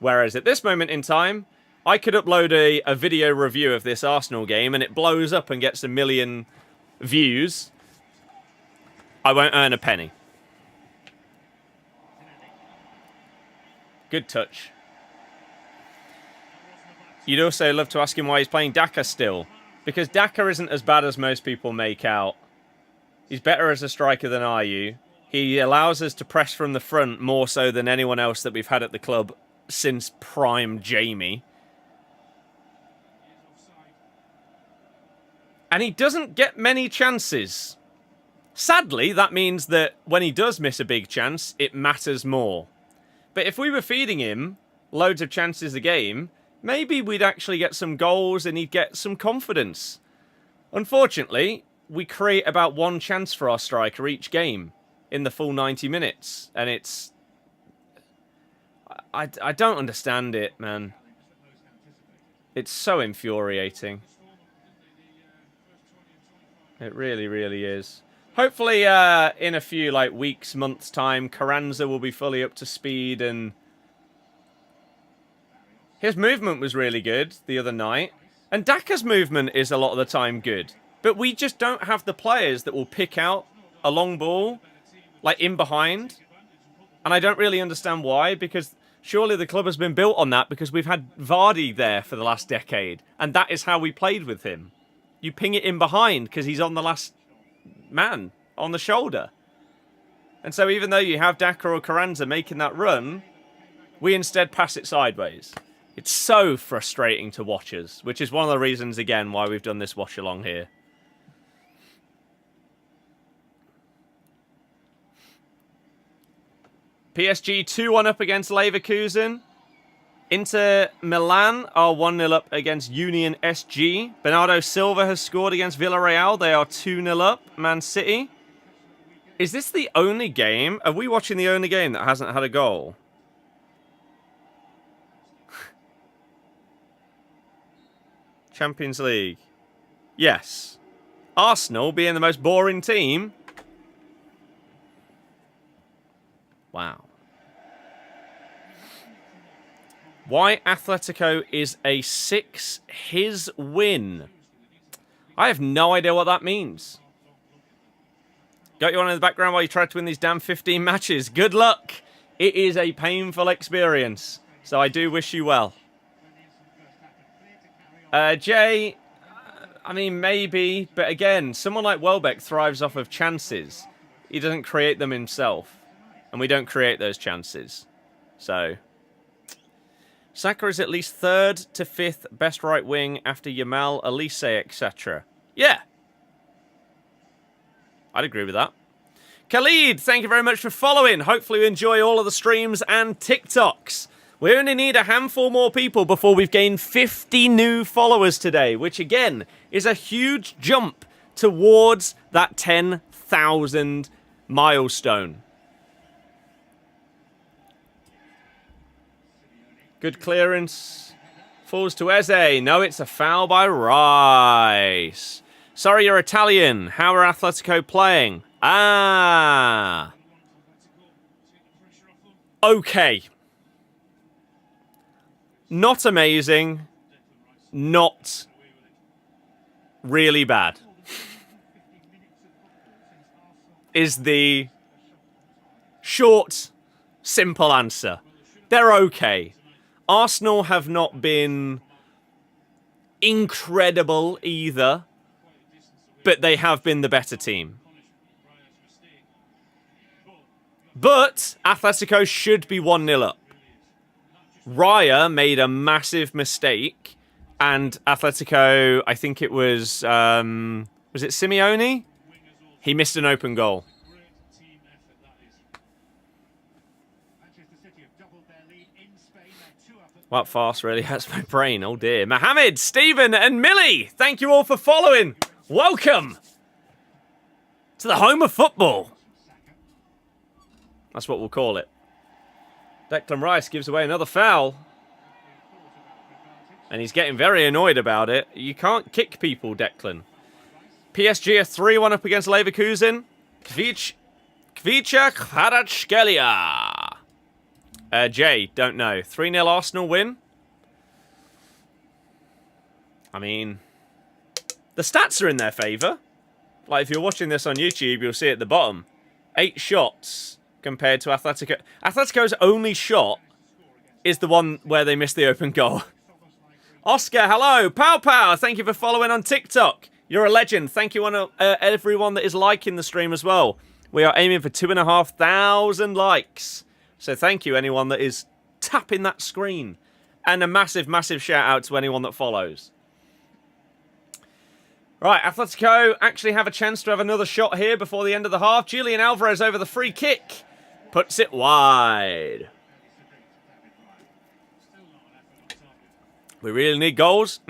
Whereas at this moment in time, I could upload a video review of this Arsenal game and it blows up and gets 1 million views. I won't earn a penny. Good touch. You'd also love to ask him why he's playing Daka still. Because Daka isn't as bad as most people make out. He's better as a striker than Ayew. He allows us to press from the front more so than anyone else that we've had at the club since prime Jamie. And he doesn't get many chances. Sadly, that means that when he does miss a big chance, it matters more. But if we were feeding him loads of chances a game, maybe we'd actually get some goals and he'd get some confidence. Unfortunately, we create about 1 chance for our striker each game in the full 90 minutes. And it's... I don't understand it, man. It's so infuriating. It really, really is. Hopefully, in a few weeks, months' time, Carranza will be fully up to speed, and his movement was really good the other night. And Daka's movement is a lot of the time good, but we just don't have the players that will pick out a long ball, in behind. And I don't really understand why, because surely the club has been built on that because we've had Vardy there for the last decade, and that is how we played with him. You ping it in behind because he's on the last man, on the shoulder. And so even though you have Daka or Carranza making that run, we instead pass it sideways. It's so frustrating to watchers, which is one of the reasons, again, why we've done this watch-along here. PSG 2-1 up against Leverkusen. Inter Milan are 1-0 up against Union SG. Bernardo Silva has scored against Villarreal. They are 2-0 up. Man City. Is this the only game? Are we watching the only game that hasn't had a goal? Champions League. Yes. Arsenal being the most boring team. Wow. Why Atletico is a 6 his win? I have no idea what that means. Got you on in the background while you try to win these damn 15 matches. Good luck. It is a painful experience. So I do wish you well. Jay, I mean, maybe. But again, someone like Welbeck thrives off of chances. He doesn't create them himself. And we don't create those chances. So... Saka is at least 3rd to 5th best right wing after Yamal, Elise, etc. Yeah. I'd agree with that. Khalid, thank you very much for following. Hopefully you enjoy all of the streams and TikToks. We only need a handful more people before we've gained 50 new followers today, which again is a huge jump towards that 10,000 milestone. Good clearance. Falls to Eze. No, it's a foul by Rice. Sorry, you're Italian. How are Atletico playing? Ah. Okay. Not amazing. Not really bad. Is the short, simple answer. They're okay. Arsenal have not been incredible either, but they have been the better team. But Atletico should be 1-0 up. Raya made a massive mistake And Atletico, I think it was it Simeone? He missed an open goal. What fast really hurts my brain. Oh dear. Mohammed, Stephen, and Millie, thank you all for following. Welcome to the home of football. That's what we'll call it. Declan Rice gives away another foul. And he's getting very annoyed about it. You can't kick people, Declan. PSG are 3-1 up against Leverkusen. Kvicha Kvaratskhelia. Jay, don't know. 3-0 Arsenal win. I mean, the stats are in their favour. Like, if you're watching this on YouTube, you'll see at the bottom. 8 shots compared to Atletico. Atletico's only shot is the one where they missed the open goal. Oscar, hello. Pow Pow, thank you for following on TikTok. You're a legend. Thank you on everyone that is liking the stream as well. We are aiming for 2,500 likes. So thank you, anyone that is tapping that screen. And a massive, massive shout out to anyone that follows. Right, Atletico actually have a chance to have another shot here before the end of the half. Julian Alvarez over the free kick. Puts it wide. We really need goals.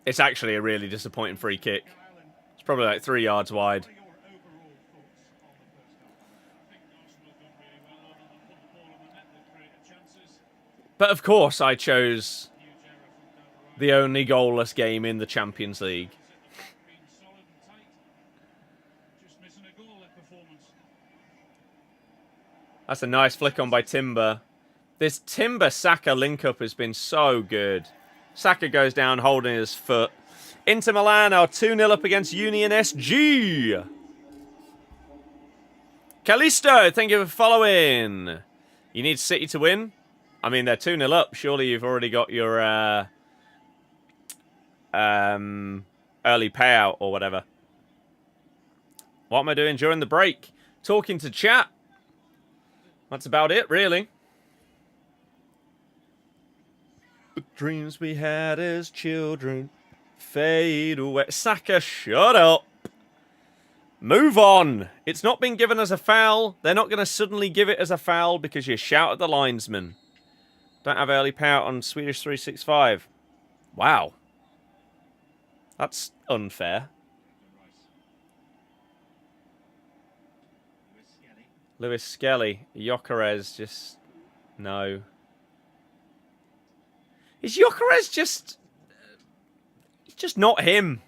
It's actually a really disappointing free kick. It's probably like 3 yards wide. But of course I chose the only goalless game in the Champions League. That's a nice flick on by Timber. This Timber-Saka link-up has been so good. Saka goes down holding his foot. Inter Milan are 2-0 up against Union SG. Callisto, thank you for following. You need City to win? I mean, they're 2-0 up. Surely you've already got your early payout or whatever. What am I doing during the break? Talking to chat. That's about it, really. The dreams we had as children fade away. Saka, shut up. Move on. It's not been given as a foul. They're not going to suddenly give it as a foul because you shout at the linesman. Don't have early payout on Swedish 365. Wow. That's unfair. Lewis Skelly. Gyökeres just... No. Is Gyökeres just... He's just not him.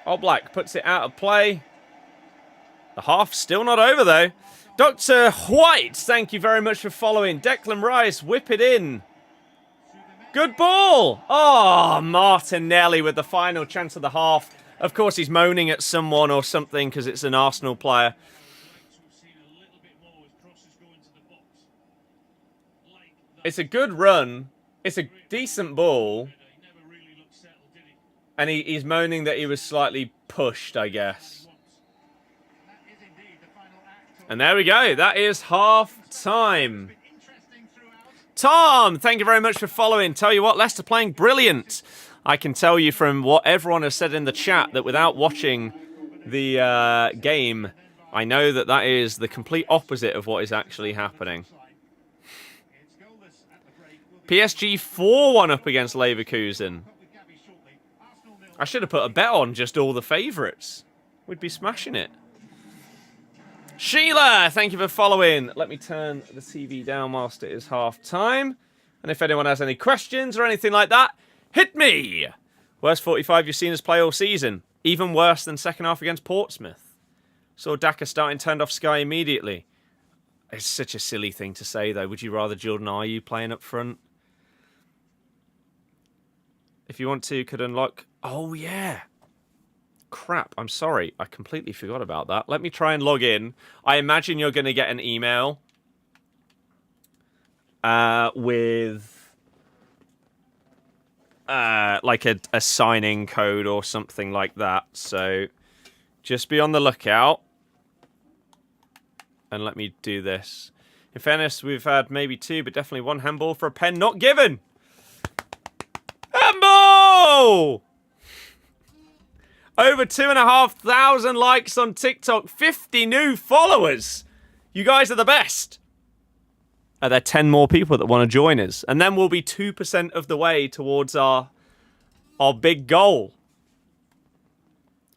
Oblak puts it out of play. The half's still not over, though. Dr. White, thank you very much for following. Declan Rice, whip it in. Good ball. Oh, Martinelli with the final chance of the half. Of course, he's moaning at someone or something because it's an Arsenal player. It's a good run. It's a decent ball. And he's moaning that he was slightly pushed, I guess. And there we go. That is half time. Tom, thank you very much for following. Tell you what, Leicester playing brilliant. I can tell you from what everyone has said in the chat that without watching the game, I know that that is the complete opposite of what is actually happening. PSG 4-1 up against Leverkusen. I should have put a bet on just all the favourites. We'd be smashing it. Sheila, thank you for following. Let me turn the TV down whilst it is half time. And if anyone has any questions or anything like that, hit me. Worst 45 you've seen us play all season. Even worse than second half against Portsmouth. Saw Daka starting, turned off Sky immediately. It's such a silly thing to say, though. Would you rather Jordan Ayew playing up front? If you want to, could unlock... Oh, yeah. Crap, I'm sorry. I completely forgot about that. Let me try and log in. I imagine you're going to get an email with like a signing code or something like that. So just be on the lookout. And let me do this. In fairness, we've had maybe 2, but definitely 1 handball for a pen not given. Handball! Over 2,500 likes on TikTok, 50 new followers. You guys are the best. Are there 10 more people that want to join us? And then we'll be 2% of the way towards our big goal.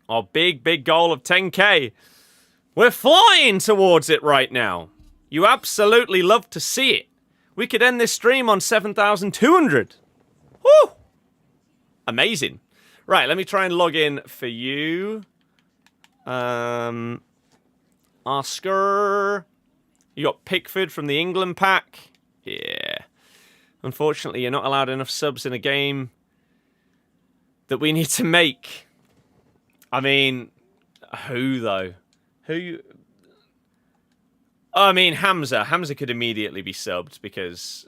Our big goal of 10k. We're flying towards it right now. You absolutely love to see it. We could end this stream on 7,200. Woo! Amazing. Right, let me try and log in for you. Oscar. You got Pickford from the England pack. Yeah. Unfortunately, you're not allowed enough subs in a game that we need to make. I mean, who, though? Who? I mean, Hamza. Hamza could immediately be subbed because...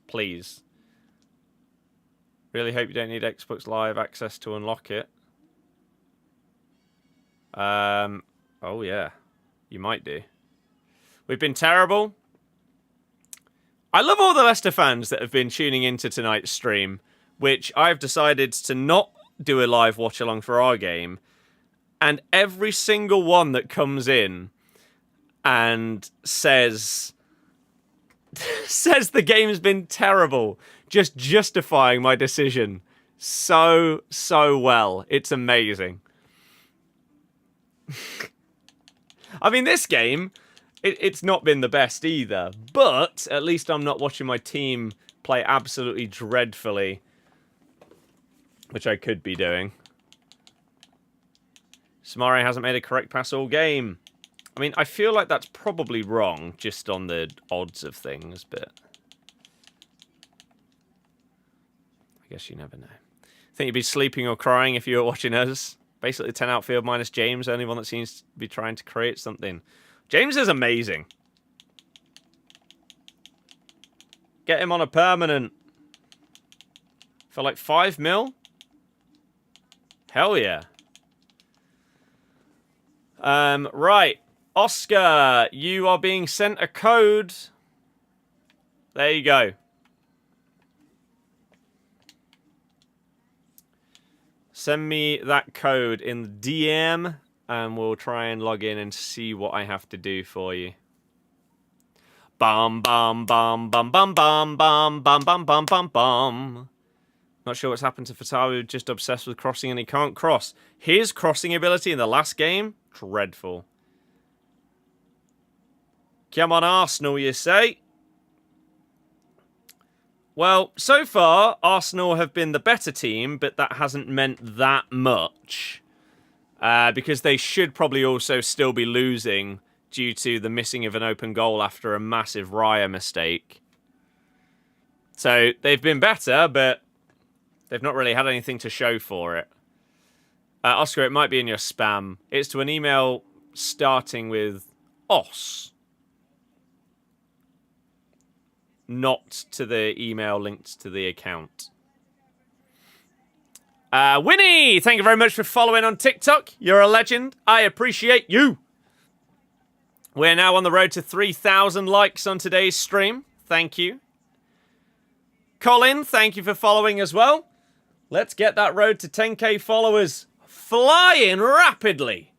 Please. Really hope you don't need Xbox Live access to unlock it. Oh, yeah. You might do. We've been terrible. I love all the Leicester fans that have been tuning into tonight's stream, which I've decided to not do a live watch-along for our game. And every single one that comes in and says the game's been terrible, just justifying my decision so well. It's amazing. I mean, this game, it's not been the best either, but at least I'm not watching my team play absolutely dreadfully, which I could be doing. Samari hasn't made a correct pass all game. I mean, I feel like that's probably wrong, just on the odds of things, but... I guess you never know. Think you'd be sleeping or crying if you were watching us? Basically 10 outfield minus James, only one that seems to be trying to create something. James is amazing. Get him on a permanent. For like 5 mil? Hell yeah. Right. Oscar, you are being sent a code. There you go. Send me that code in the DM, and we'll try and log in and see what I have to do for you. Bum bum bum bum bum bum bum bum bum bum bum bum. Not sure what's happened to Fatawi, just obsessed with crossing and he can't cross. His crossing ability in the last game, dreadful. Come on, Arsenal, you say? Well, so far, Arsenal have been the better team, but that hasn't meant that much. Because they should probably also still be losing due to the missing of an open goal after a massive Raya mistake. So, they've been better, but they've not really had anything to show for it. Oscar, it might be in your spam. It's to an email starting with OS. Not to the email linked to the account. Winnie, thank you very much for following on TikTok. You're a legend. I appreciate you. We're now on the road to 3,000 likes on today's stream. Thank you. Colin, thank you for following as well. Let's get that road to 10k followers flying rapidly.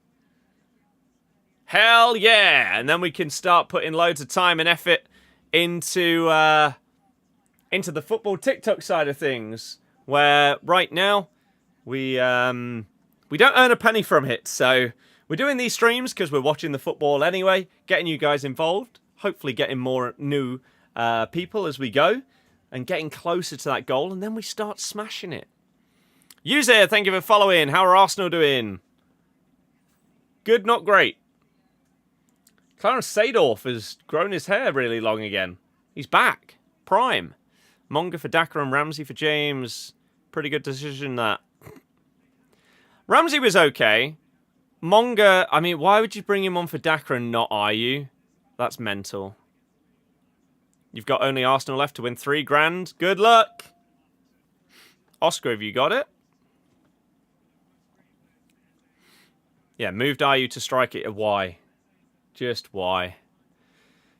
Hell yeah. And then we can start putting loads of time and effort into the football TikTok side of things, where right now we don't earn a penny from it. So we're doing these streams because we're watching the football anyway, getting you guys involved, hopefully getting more new people as we go, and getting closer to that goal, and then we start smashing it. User, thank you for following. How are Arsenal doing? Good, not great. Clarence Seedorf has grown his hair really long again. He's back. Prime. Monga for Daka and Ramsey for James. Pretty good decision, that. Ramsey was okay. Monga, I mean, why would you bring him on for Daka and not Ayew? That's mental. You've got only Arsenal left to win $3,000. Good luck. Oscar, have you got it? Yeah, moved Ayew to strike it at Y. Just why?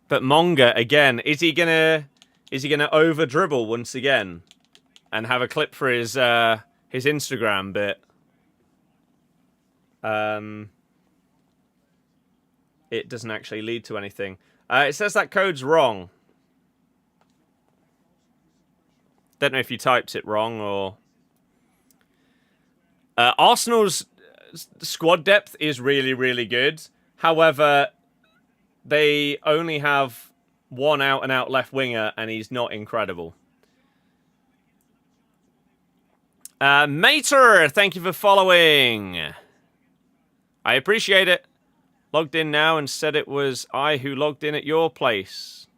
But Monga again. Is he gonna over dribble once again and have a clip for his Instagram bit? It doesn't actually lead to anything. It says that code's wrong. Don't know if you typed it wrong or... Arsenal's squad depth is really, really good. However, they only have one out-and-out left winger, and he's not incredible. Mater, thank you for following. I appreciate it. Logged in now and said it was I who logged in at your place.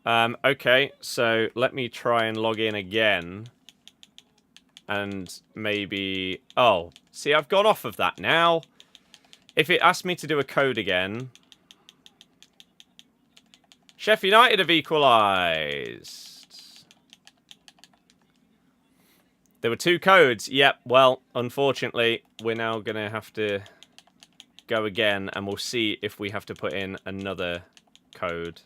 Okay, so let me try and log in again. And maybe... Oh, see, I've gone off of that now. If it asked me to do a code again... Sheffield United have equalised. There were 2 codes. Yep, well, unfortunately, we're now going to have to go again, and we'll see if we have to put in another code.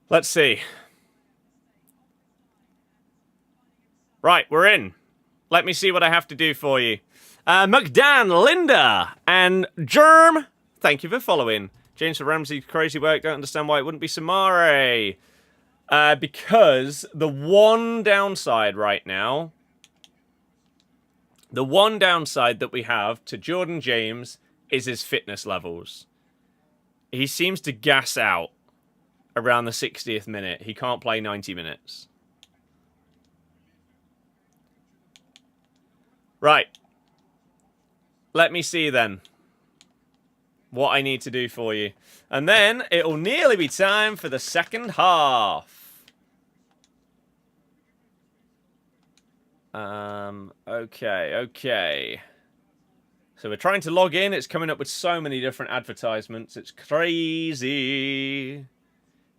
Let's see. Right, we're in. Let me see what I have to do for you. McDan, Linda, and Germ, thank you for following. James Ramsey, crazy work. Don't understand why it wouldn't be Samare. Because the one downside right now, the one downside that we have to Jordan James is his fitness levels. He seems to gas out around the 60th minute. He can't play 90 minutes. Right. Let me see then what I need to do for you. And then it'll nearly be time for the second half. Okay. So we're trying to log in. It's coming up with so many different advertisements. It's crazy.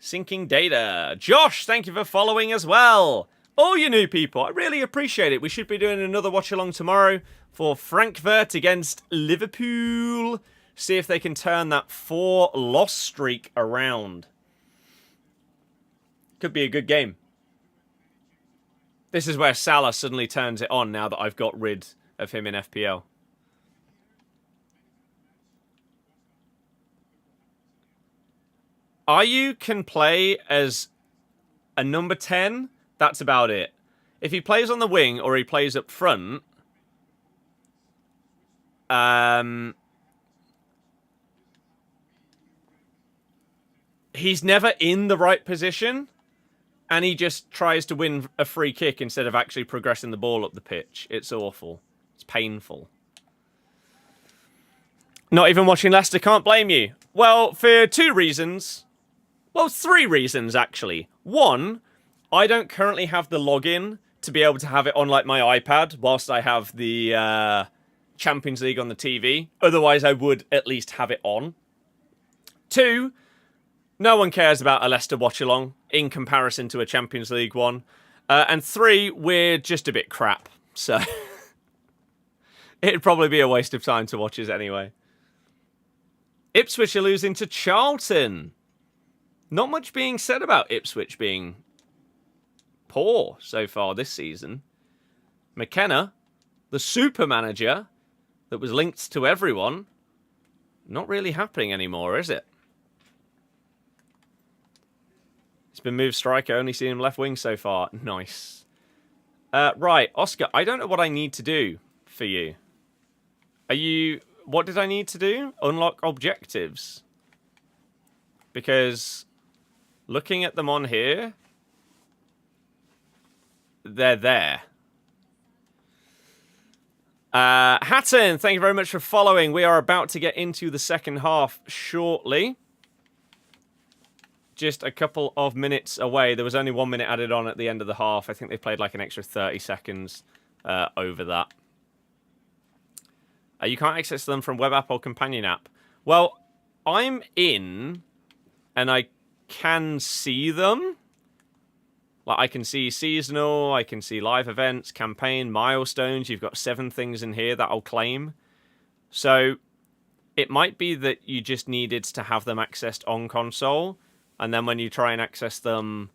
Syncing data. Josh, thank you for following as well. All you new people, I really appreciate it. We should be doing another watch-along tomorrow for Frankfurt against Liverpool. See if they can turn that 4-loss streak around. Could be a good game. This is where Salah suddenly turns it on now that I've got rid of him in FPL. Ayew can play as a number 10. That's about it. If he plays on the wing or he plays up front, he's never in the right position, and he just tries to win a free kick instead of actually progressing the ball up the pitch. It's awful. It's painful. Not even watching Leicester, can't blame you. Well, for 2 reasons. Well, 3 reasons, actually. 1, I don't currently have the login to be able to have it on, like, my iPad, whilst I have the Champions League on the TV. Otherwise, I would at least have it on. 2, no one cares about a Leicester watch-along in comparison to a Champions League one. And 3, we're just a bit crap. So, it'd probably be a waste of time to watch us anyway. Ipswich are losing to Charlton. Not much being said about Ipswich being poor so far this season. McKenna, the super manager that was linked to everyone, not really happening anymore, is it? He's been moved striker, only seen him left wing so far. Nice. Right, Oscar, I don't know what I need to do for you. What did I need to do? Unlock objectives. Because looking at them on here, they're there. Hatton, thank you very much for following. We are about to get into the second half shortly. Just a couple of minutes away. There was only 1 minute added on at the end of the half. I think they played like an extra 30 seconds over that. You can't access them from web app or companion app. Well, I'm in, and I can see them. Like, I can see seasonal, I can see live events, campaign, milestones. You've got 7 things in here that I'll claim. So it might be that you just needed to have them accessed on console, and then when you try and access them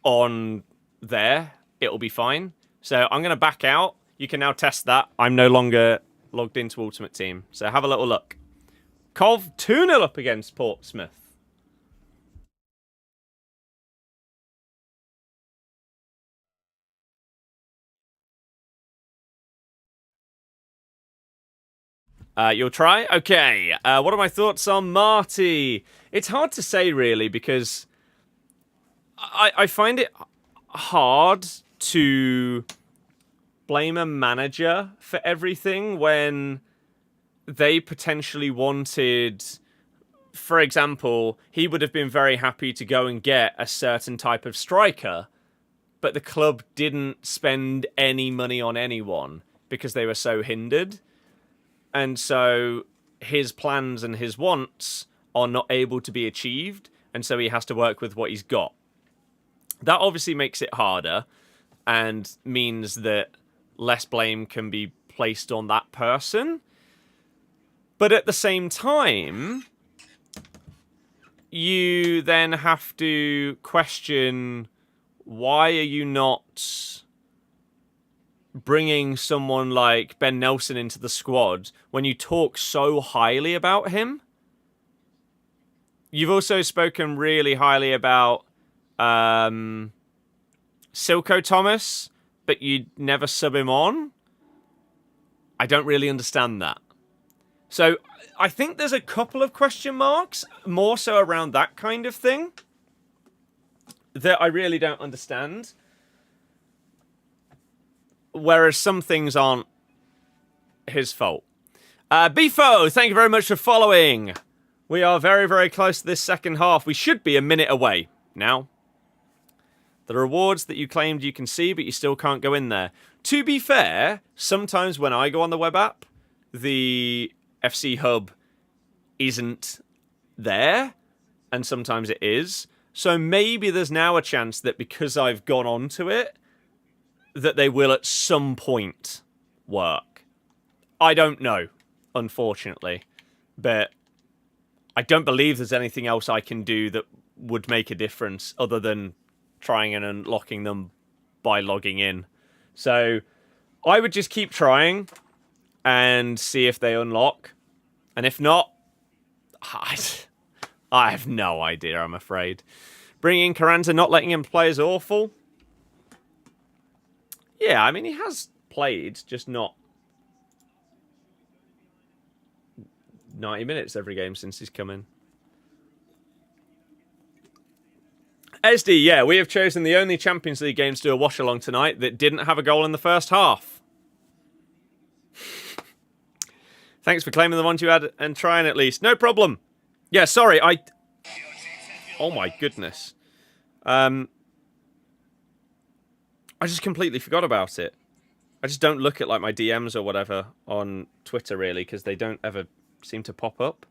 on there, it'll be fine. So I'm going to back out. You can now test that. I'm no longer logged into Ultimate Team. So have a little look. Cov 2-0 up against Portsmouth. You'll try? Okay. What are my thoughts on Marty? It's hard to say, really, because I find it hard to blame a manager for everything when they potentially wanted... For example, he would have been very happy to go and get a certain type of striker, but the club didn't spend any money on anyone because they were so hindered. And so his plans and his wants are not able to be achieved, and so he has to work with what he's got. That obviously makes it harder and means that less blame can be placed on that person. But at the same time, you then have to question, why are you not bringing someone like Ben Nelson into the squad when you talk so highly about him? You've also spoken really highly about Silko Thomas, but you never sub him on. I don't really understand that. So I think there's a couple of question marks, more so around that kind of thing, that I really don't understand. Whereas some things aren't his fault. Bifo, thank you very much for following. We are very, very close to this second half. We should be a minute away now. The rewards that you claimed you can see, but you still can't go in there. To be fair, sometimes when I go on the web app, the FC Hub isn't there, and sometimes it is. So maybe there's now a chance that because I've gone onto it, that they will at some point work. I don't know, unfortunately. But I don't believe there's anything else I can do that would make a difference other than trying and unlocking them by logging in. So I would just keep trying and see if they unlock. And if not, I have no idea, I'm afraid. Bringing in Carranza, not letting him play is awful. Yeah, I mean, he has played, just not 90 minutes every game since he's come in. SD, yeah, we have chosen the only Champions League games to do a watch-along tonight that didn't have a goal in the first half. Thanks for claiming the ones you had and trying at least. No problem. Yeah, sorry, oh my goodness. I just completely forgot about it. I just don't look at like my DMs or whatever on Twitter really, because they don't ever seem to pop up.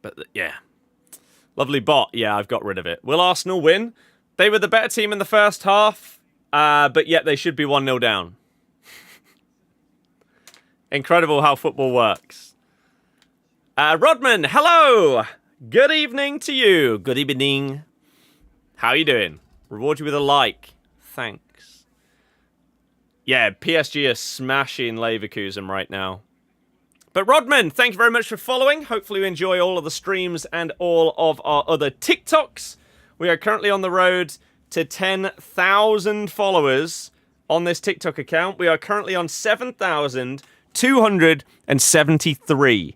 But yeah. Lovely bot. Yeah, I've got rid of it. Will Arsenal win? They were the better team in the first half, but yet they should be 1-0 down. Incredible how football works. Rodman, hello! Good evening to you. Good evening. How are you doing? Reward you with a like. Thanks. Yeah, PSG are smashing Leverkusen right now. But Rodman, thank you very much for following. Hopefully you enjoy all of the streams and all of our other TikToks. We are currently on the road to 10,000 followers on this TikTok account. We are currently on 7,273.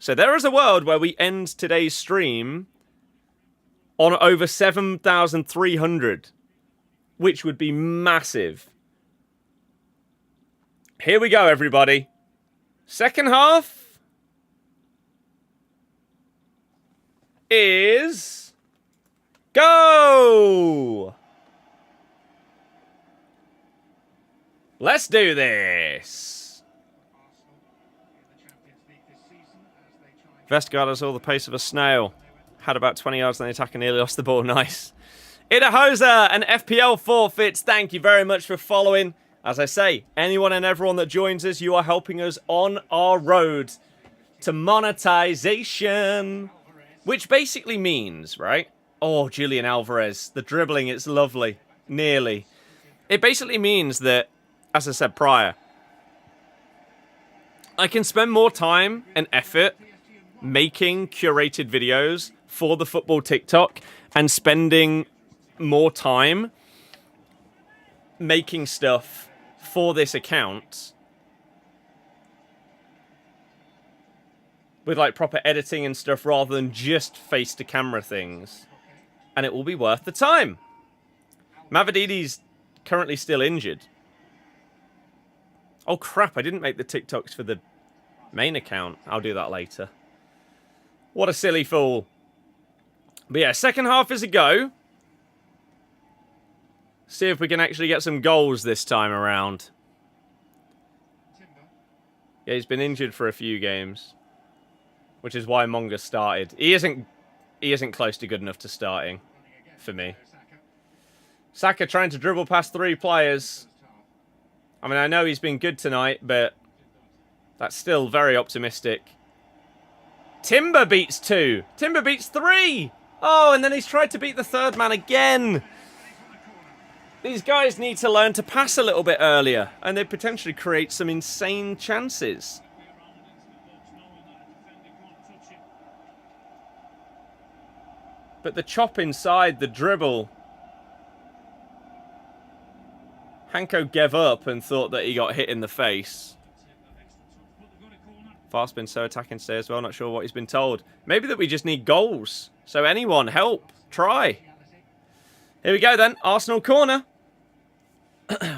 So there is a world where we end today's stream on over 7,300, which would be massive. Here we go, everybody. Second half is go! Let's do this. Vestergaard has all the pace of a snail. Had about 20 yards on the attack and nearly lost the ball. Nice. Idahosa and FPL forfeits. Thank you very much for following. As I say, anyone and everyone that joins us, you are helping us on our road to monetization. Which basically means, right? Oh, Julian Alvarez. The dribbling, it's lovely. Nearly. It basically means that, as I said prior, I can spend more time and effort making curated videos for the football TikTok and spending more time making stuff for this account with like proper editing and stuff rather than just face to camera things, and it will be worth the time. Mavridi's currently still injured. Oh crap, I didn't make the TikToks for the main account. I'll do that later. What a silly fool. But yeah, second half is a go. See if we can actually get some goals this time around. Yeah, he's been injured for a few games, which is why Monga started. He isn't close to good enough to starting for me. Saka trying to dribble past 3 players. I mean, I know he's been good tonight, but that's still very optimistic. Timber beats 2. Timber beats 3. Oh, and then he's tried to beat the 3rd man again. These guys need to learn to pass a little bit earlier, and they potentially create some insane chances. But the chop inside, the dribble. Hanko gave up and thought that he got hit in the face. Fast been so attacking today as well, not sure what he's been told. Maybe that we just need goals. So anyone, help, try. Here we go then, Arsenal corner.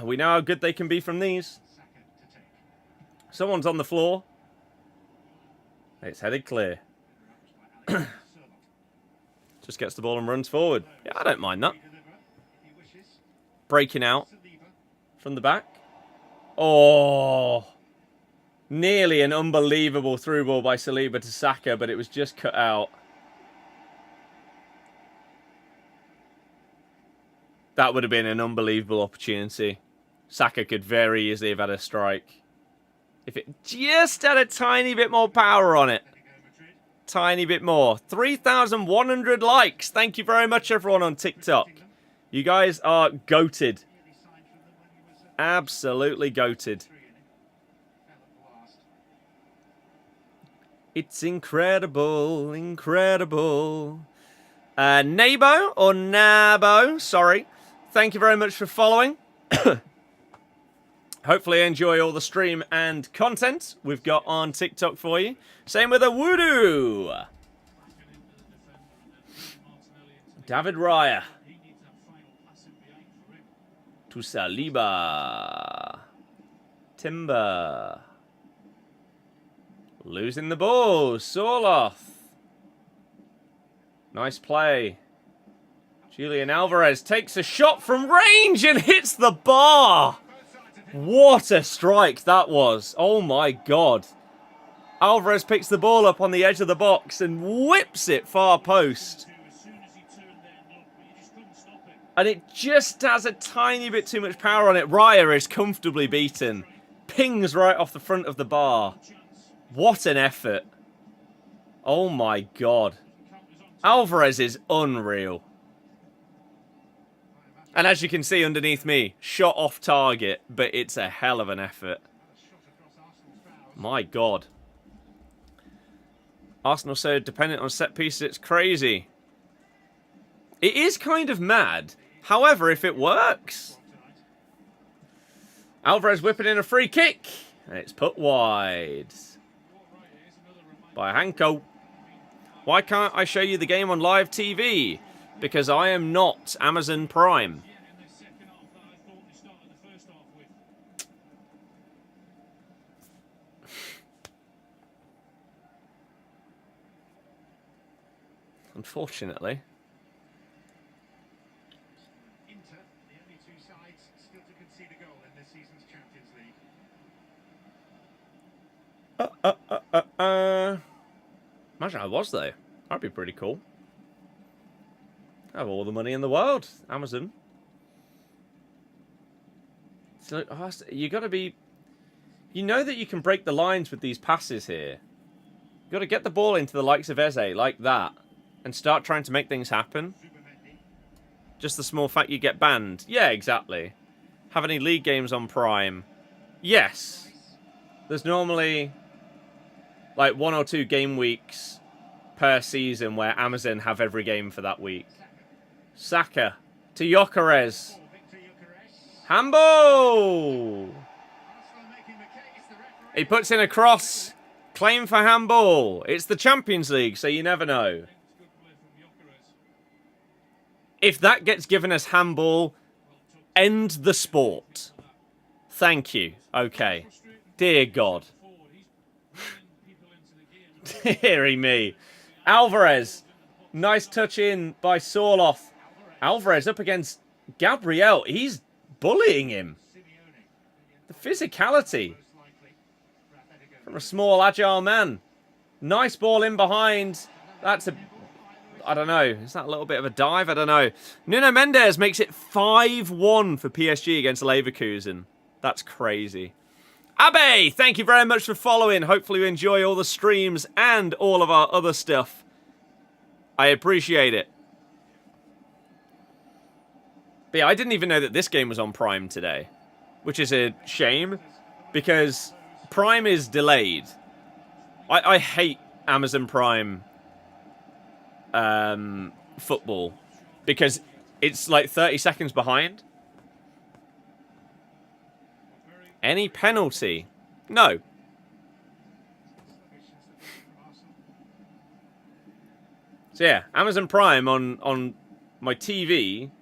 We know how good they can be from these. Someone's on the floor. It's headed clear. Just gets the ball and runs forward. Yeah, I don't mind that. Breaking out from the back. Oh, nearly an unbelievable through ball by Saliba to Saka, but it was just cut out. That would have been an unbelievable opportunity. Saka could very easily have had a strike. If it just had a tiny bit more power on it. Tiny bit more. 3,100 likes. Thank you very much, everyone on TikTok. You guys are goated. Absolutely goated. It's incredible, incredible. Nabo, or Nabo, sorry. Thank you very much for following. Hopefully you enjoy all the stream and content we've got on TikTok for you. Same with a Woodoo. David Raya. To Saliba. Timber. Losing the ball. Sorloth. Nice play. Julian Alvarez takes a shot from range and hits the bar. What a strike that was. Oh my god. Alvarez picks the ball up on the edge of the box and whips it far post. And it just has a tiny bit too much power on it. Raya is comfortably beaten. Pings right off the front of the bar. What an effort. Oh my god. Alvarez is unreal. And as you can see underneath me, shot off target, but it's a hell of an effort. My god. Arsenal so dependent on set pieces, it's crazy. It is kind of mad. However, if it works... Alvarez whipping in a free kick. And it's put wide. By Hanko. Why can't I show you the game on live TV? Because I am not Amazon Prime. Unfortunately. Inter, the only 2 sides still to concede a goal in this season's Champions League. Imagine I was, though. That'd be pretty cool. I have all the money in the world. Amazon. So, you got to be... You know that you can break the lines with these passes here. You got to get the ball into the likes of Eze, like that, and start trying to make things happen. Just the small fact you get banned. Yeah, exactly. Have any league games on Prime? Yes. There's normally like 1 or 2 game weeks per season where Amazon have every game for that week. Saka to Gyökeres. Handball! He puts in a cross. Claim for handball. It's the Champions League, so you never know. If that gets given as handball, end the sport. Thank you. Okay. Dear God. Deary me. Alvarez. Nice touch in by Sorloth. Alvarez up against Gabriel. He's bullying him. The physicality. From a small, agile man. Nice ball in behind. That's a... I don't know. Is that a little bit of a dive? I don't know. Nuno Mendes makes it 5-1 for PSG against Leverkusen. That's crazy. Abe, thank you very much for following. Hopefully you enjoy all the streams and all of our other stuff. I appreciate it. But yeah, I didn't even know that this game was on Prime today. Which is a shame. Because Prime is delayed. I hate Amazon Prime football. Because it's like 30 seconds behind. Any penalty? No. So yeah, Amazon Prime on my TV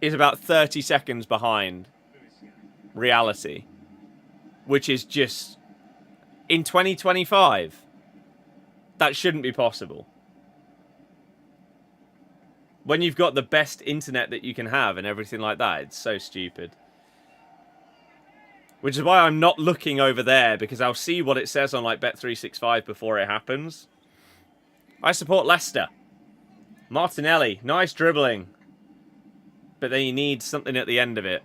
is about 30 seconds behind reality. Which is just... in 2025. That shouldn't be possible. When you've got the best internet that you can have and everything like that, it's so stupid. Which is why I'm not looking over there, because I'll see what it says on like Bet365 before it happens. I support Leicester. Martinelli, nice dribbling. But then you need something at the end of it.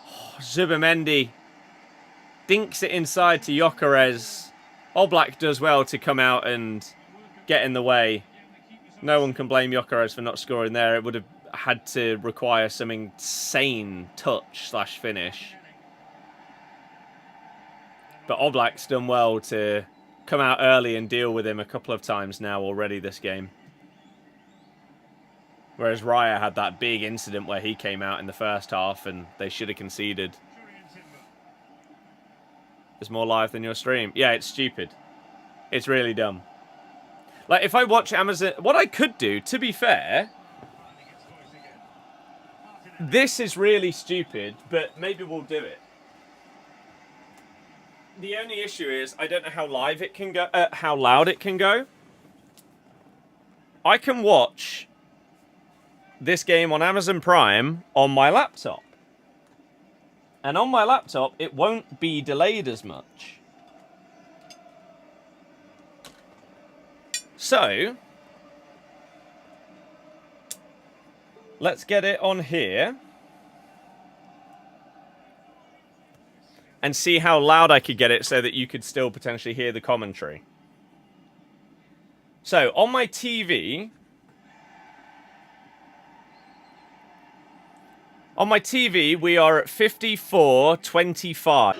Oh, Zubimendi dinks it inside to Gyökeres. Oblak does well to come out and get in the way. No one can blame Gyökeres for not scoring there. It would have had to require some insane touch/finish. But Oblak's done well to come out early and deal with him a couple of times now already this game. Whereas Raya had that big incident where he came out in the first half and they should have conceded. It's more live than your stream. Yeah, it's stupid. It's really dumb. Like, if I watch Amazon... What I could do, to be fair... This is really stupid, but maybe we'll do it. The only issue is I don't know how live it can go, how loud it can go. I can watch this game on Amazon Prime on my laptop. And on my laptop, it won't be delayed as much. So, let's get it on here. And see how loud I could get it so that you could still potentially hear the commentary. So, on my TV... On my TV, we are at 54-25.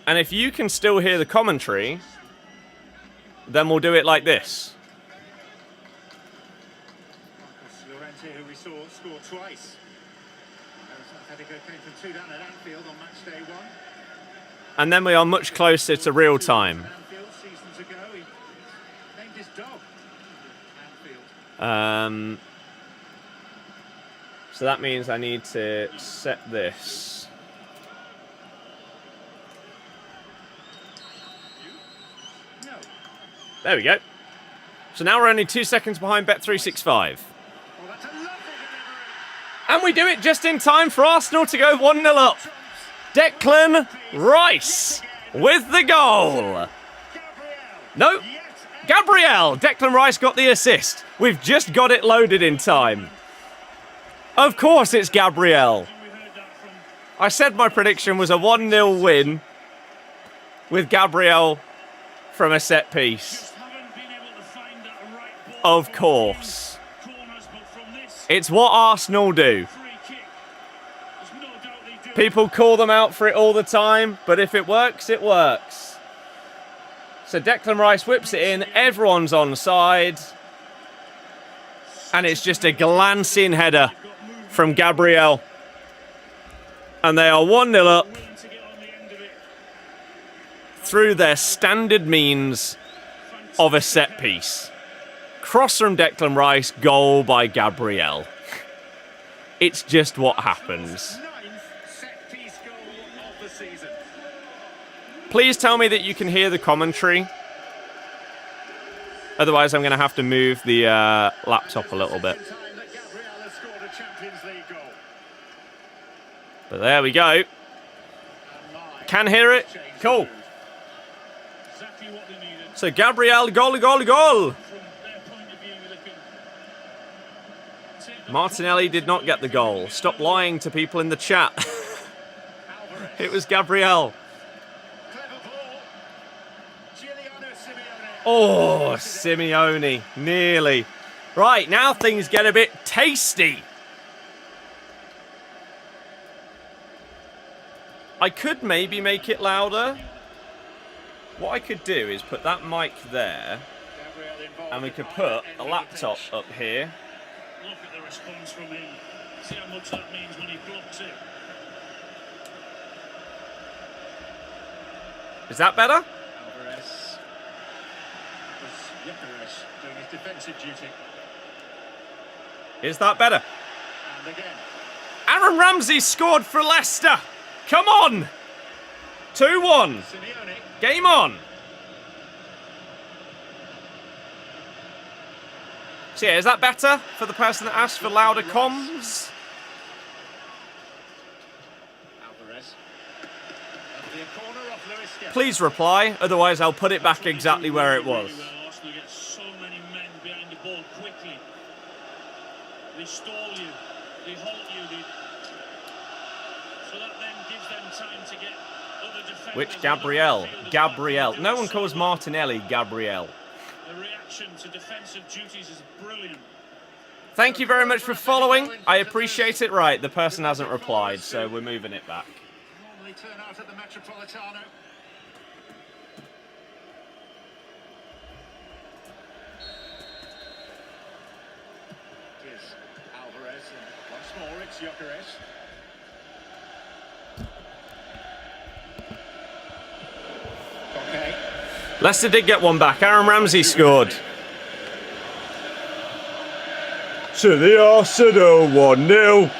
And if you can still hear the commentary, then we'll do it like this. Who we saw score twice. ATLETICO came from 2 down at Anfield on match day 1. And then we are much closer to real time. Anfield seasons ago, he named his dog Anfield. So that means I need to set this. No. There we go. So now we're only 2 seconds behind Bet365. Well, that's a lovely delivery. And we do it just in time for Arsenal to go 1-0 up. Declan Rice with the goal. No, Gabriel. Declan Rice got the assist. We've just got it loaded in time. Of course it's Gabriel. I said my prediction was a 1-0 win with Gabriel from a set piece. Of course. It's what Arsenal do. People call them out for it all the time, but if it works, it works. So Declan Rice whips it in, everyone's on side, and it's just a glancing header from Gabriel. And they are 1-0 up through their standard means of a set piece. Cross from Declan Rice, goal by Gabriel. It's just what happens. Please tell me that you can hear the commentary. Otherwise, I'm going to have to move the laptop a little bit. But there we go. Can hear it. Cool. So Gabriel, goal. Martinelli did not get the goal. Stop lying to people in the chat. It was Gabriel. Oh, Simeone. Nearly. Right, now things get a bit tasty. I could maybe make it louder. What I could do is put that mic there, and we could put a laptop up here. Look at the response from him. See how much that means when he blocks it. Is that better? Alvarez. Gyökeres doing his defensive duty. Is that better? And again. Aaron Ramsey scored for Leicester. Come on. 2-1. Simeone. Game on. So yeah, is that better for the person that asked for louder comms? Alvarez. That'll be a corner off Luis Skelly. Please reply, otherwise I'll put it back exactly where it was. Arsenal get so many men behind the ball quickly. They stall you, they halt you, so that then gives them time to get other defenders. Which Gabriel? Gabriel. No one calls Martinelli Gabriel. The reaction to defensive duties is brilliant. Thank you very much for following. I appreciate it. Right, the person hasn't replied, so we're moving it back. Normally turn out at the Metropolitano. It is Alvarez, and once more it's Gyökeres. Okay. Leicester did get one back. Aaron Ramsey scored. To the Arsenal 1-0.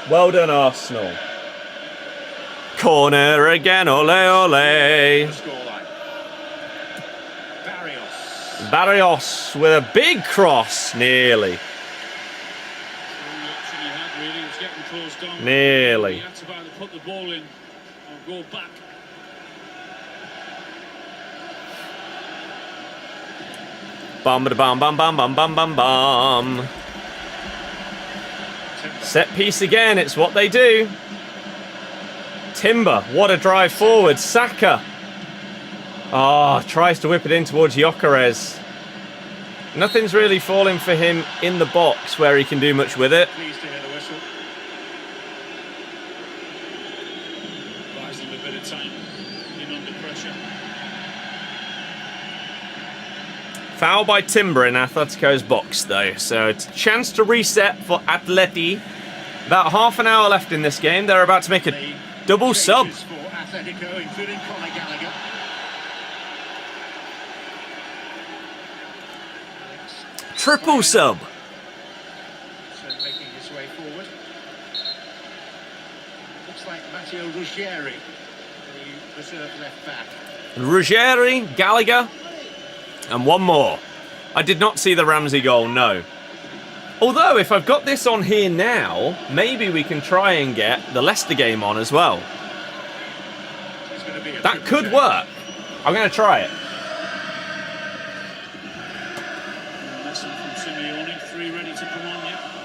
Well done, Arsenal. Corner again, ole ole. Scoreline. Barrios. Barrios with a big cross, nearly. Nearly. He had to either put the ball in or go back. Bam bam bam bam bam bam bam bam. Set piece again, it's what they do. Timber, what a drive forward. Saka. Tries to whip it in towards Gyökeres. Nothing's really falling for him in the box where he can do much with it. Pleased to hear the whistle. Buys him a bit of time in under pressure. Foul by Timber in Atletico's box, though. So it's a chance to reset for Atleti. About half an hour left in this game. They're about to make a double sub. For Atletico, including Conor Gallagher. Triple sub. So making his way forward. Looks like Matteo Ruggieri, the reserve left back. Ruggieri, Gallagher, and one more. I did not see the Ramsey goal, no. Although, if I've got this on here now, maybe we can try and get the Leicester game on as well. That could work. I'm going to try it.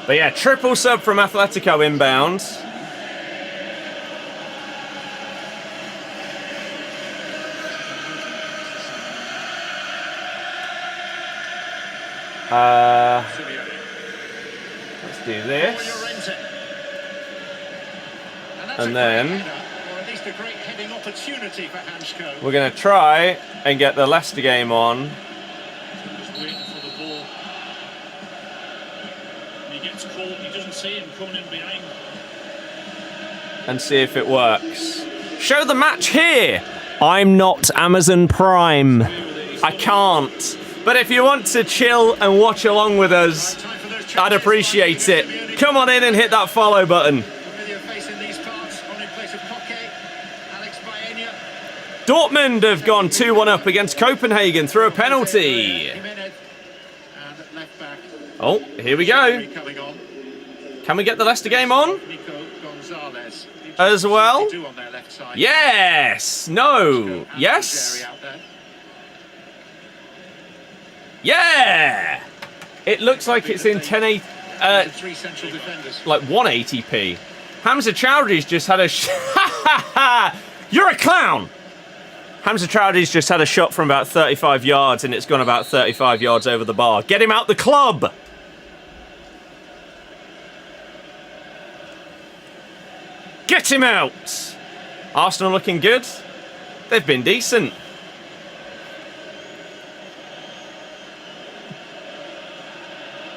But yeah, triple sub from Atletico inbound. Let's do this. And then we're going to try and get the Leicester game on. Just waiting for the ball. He gets caught, he doesn't see him coming in behind. And see if it works. Show the match here! I'm not Amazon Prime. I can't. But if you want to chill and watch along with us, I'd appreciate it. Come on in and hit that follow button. Dortmund have gone 2-1 up against Copenhagen through a penalty. Oh, here we go. Can we get the Leicester game on? As well? Yes! No! Yes? Yeah! It looks like it's in 1080, like 180p. Hamza Chowdhury's just had a You're a clown! Hamza Chowdhury's just had a shot from about 35 yards and it's gone about 35 yards over the bar. Get him out the club! Get him out! Arsenal looking good. They've been decent.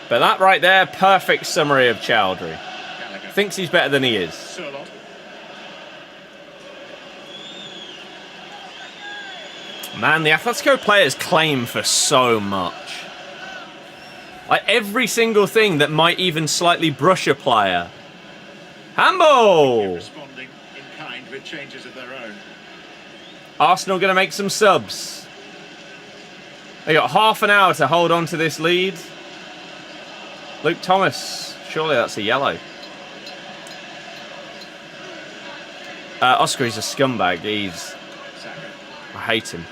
But that right there, perfect summary of Chowdhury. Thinks he's better than he is. Man, the Atletico players claim for so much. Like every single thing that might even slightly brush a player. Handball! Responding in kind with changes of their own. Arsenal going to make some subs. They got half an hour to hold on to this lead. Luke Thomas. Surely that's a yellow. Oscar is a scumbag. I hate him.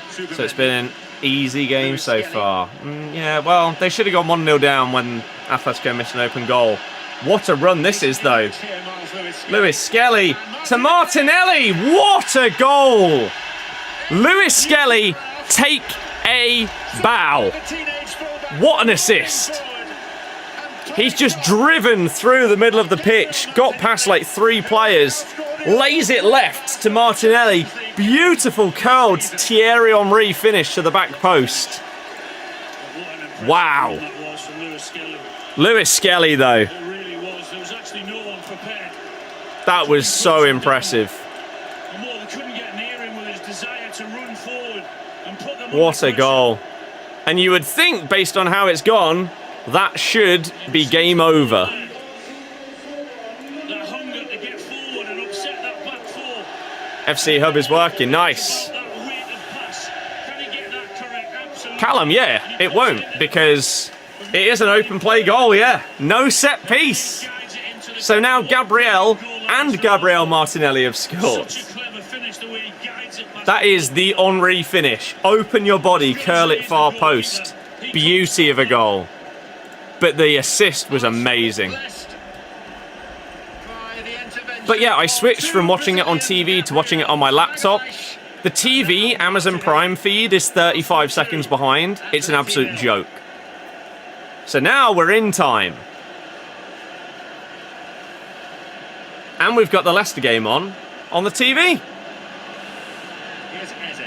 So it's been an easy game so far. Yeah, well, they should have gone 1-0 down when Atletico missed an open goal. What a run this is, though. Lewis Skelly to Martinelli. What a goal! Lewis Skelly, take a bow. What an assist. He's just driven through the middle of the pitch, got past like 3 players, lays it left to Martinelli. Beautiful curled Thierry Henry finish to the back post. Wow. Lewis Skelly, though. That was so impressive. What a goal. And you would think, based on how it's gone, that should be game over. FC Hub is working. Nice. Callum, yeah, it won't, because it is an open play goal, yeah. No set piece. So now Gabriel and Gabriel Martinelli have scored. That is the Henry finish. Open your body, curl it far post. Beauty of a goal. But the assist was amazing. But yeah, I switched from watching it on TV to watching it on my laptop. The TV Amazon Prime feed is 35 seconds behind. It's an absolute joke. So now we're in time. And we've got the Leicester game on the TV.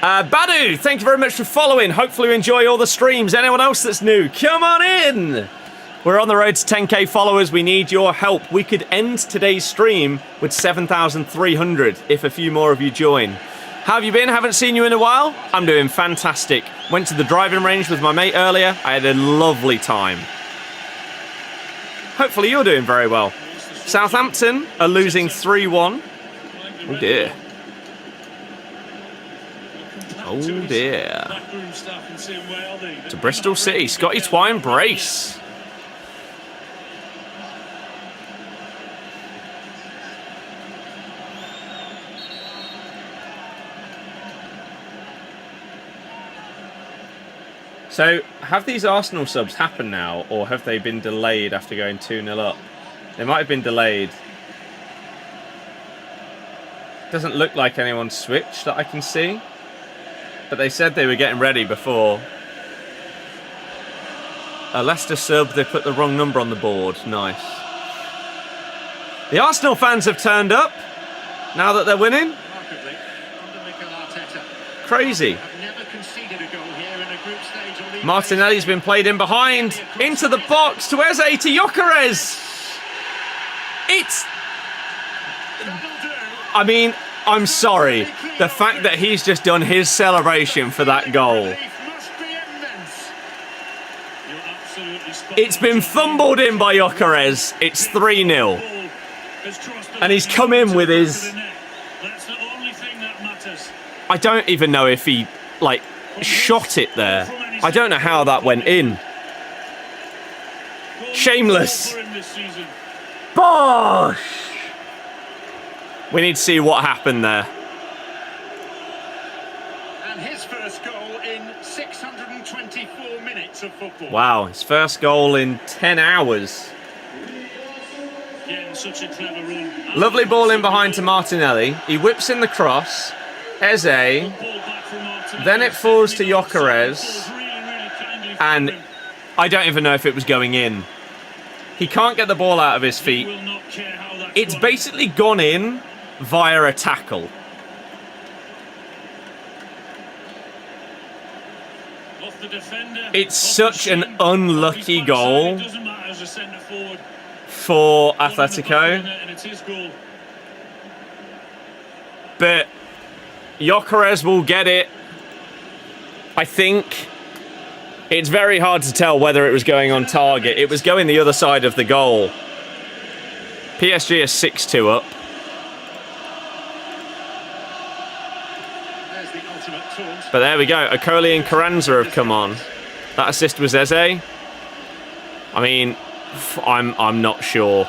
Badu, thank you very much for following. Hopefully you enjoy all the streams. Anyone else that's new, come on in. We're on the road to 10k followers. We need your help. We could end today's stream with 7,300 if a few more of you join. How have you been? Haven't seen you in a while. I'm doing fantastic. Went to the driving range with my mate earlier. I had a lovely time. Hopefully you're doing very well. Southampton are losing 3-1. Oh dear. Oh dear. To Bristol City. Scotty Twine brace. So, have these Arsenal subs happened now, or have they been delayed after going 2-0 up? They might have been delayed. Doesn't look like anyone switched that I can see. But they said they were getting ready before. A Leicester sub, they put the wrong number on the board. Nice. The Arsenal fans have turned up now that they're winning. Remarkably, under Mikel Arteta, Crazy. have never conceded a goal here in a group stage or league Martinelli's been played in behind. Into the box to Eze to Gyökeres. It's... I mean, I'm sorry. The fact that he's just done his celebration for that goal. It's been fumbled in by Gyökeres. It's 3-0. And he's come in with his... I don't even know if he, like, shot it there. I don't know how that went in. Shameless. Bosh! We need to see what happened there. And his first goal in 624 minutes of football. Wow, his first goal in 10 hours. Getting such a clever run. Lovely ball in behind to Martinelli. He whips in the cross. Eze. Then it falls to Gyökeres. And I don't even know if it was going in. He can't get the ball out of his feet. It's basically gone in via a tackle. It's such an unlucky goal for Atletico. But Gyökeres will get it. I think it's very hard to tell whether it was going on target. It was going the other side of the goal. PSG is 6-2 up. There's the ultimate taunt. But there we go. Okoli and Carranza have come on. That assist was Eze. I mean, I'm not sure.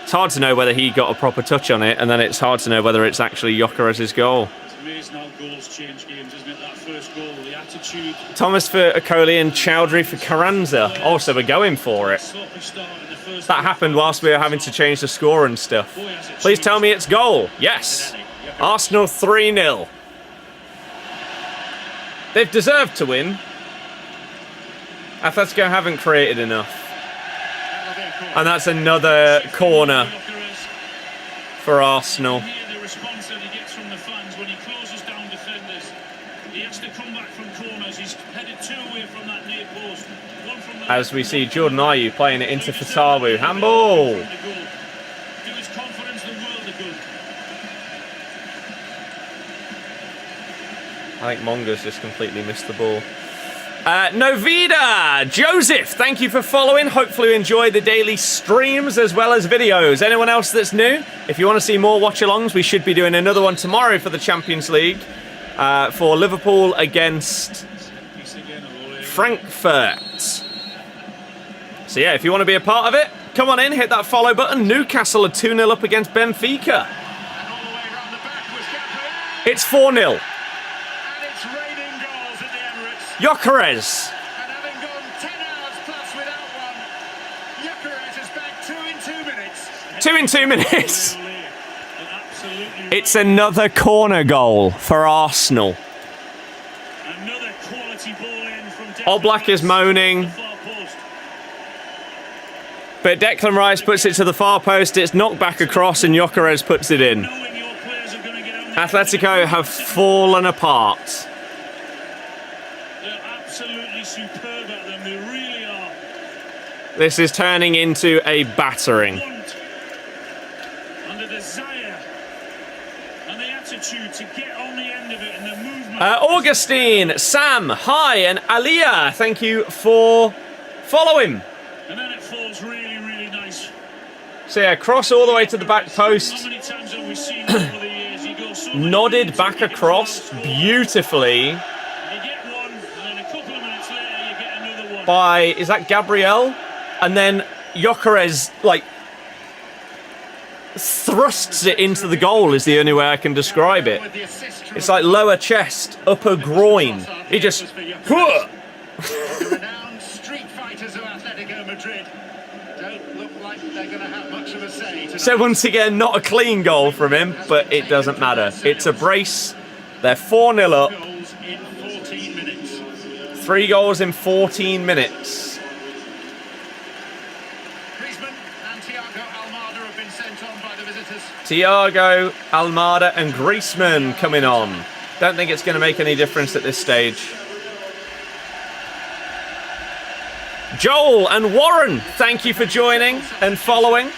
It's hard to know whether he got a proper touch on it, and then it's hard to know whether it's actually Gyökeres' goal. It's amazing how goals change games, isn't it? That first goal, the attitude. Thomas for Okoli and Chowdhury for Carranza. Oh, so we're going for it. Sloppy start in the first That happened whilst we were having to change the score and stuff. Please tell me it's goal. Yes. Arsenal 3-0. They've deserved to win. Atletico haven't created enough. And that's another corner for Arsenal. The response that he gets from the fans when he closes down defenders. He has to come back from corners. He's headed 2 away from that near post. One from the As we see Jordan Ayew playing it into Fatawu. Handball. Do his confidence the world of good. I think Monga's just completely missed the ball. Novida! Joseph, thank you for following. Hopefully you enjoy the daily streams as well as videos. Anyone else that's new? If you want to see more watch-alongs, we should be doing another one tomorrow for the Champions League. For Liverpool against Frankfurt. So yeah, if you want to be a part of it, come on in, hit that follow button. Newcastle are 2-0 up against Benfica. It's 4-0. Gyökeres. And having gone 10 hours plus without one, Gyökeres is back 2 in 2 minutes. 2 in 2 minutes. It's another corner goal for Arsenal. Another quality ball in from Oblak is moaning. But Declan Rice puts it to the far post. It's knocked back across and Gyökeres puts it in. Atletico have fallen apart. Superb at them, they really are. This is turning into a battering. And the desire and the attitude to get on the end of it and the movement. Augustine, Sam, hi, and Aliyah, thank you for following. And then it falls really, really nice. So yeah, cross all the way to the back post. How many times have we seen over the years? You go so many Nodded times, back you get across one score, beautifully. you get one, and then a couple of minutes later you get another one. By, is that Gabriel? And then Gyökeres, like, thrusts it into the goal is the only way I can describe it. It's like lower chest, upper groin. He just... The renowned street fighters of Atletico Madrid don't look like they're going to have much of a say tonight. So once again, not a clean goal from him, but it doesn't matter. It's a brace. They're 4-0 up. Goals in 14 minutes. 3 goals in 14 minutes. Griezmann and Thiago Almada have been sent on by the visitors. Thiago, Almada and Griezmann coming on. Don't think it's going to make any difference at this stage. Joel and Warren, thank you for joining and following.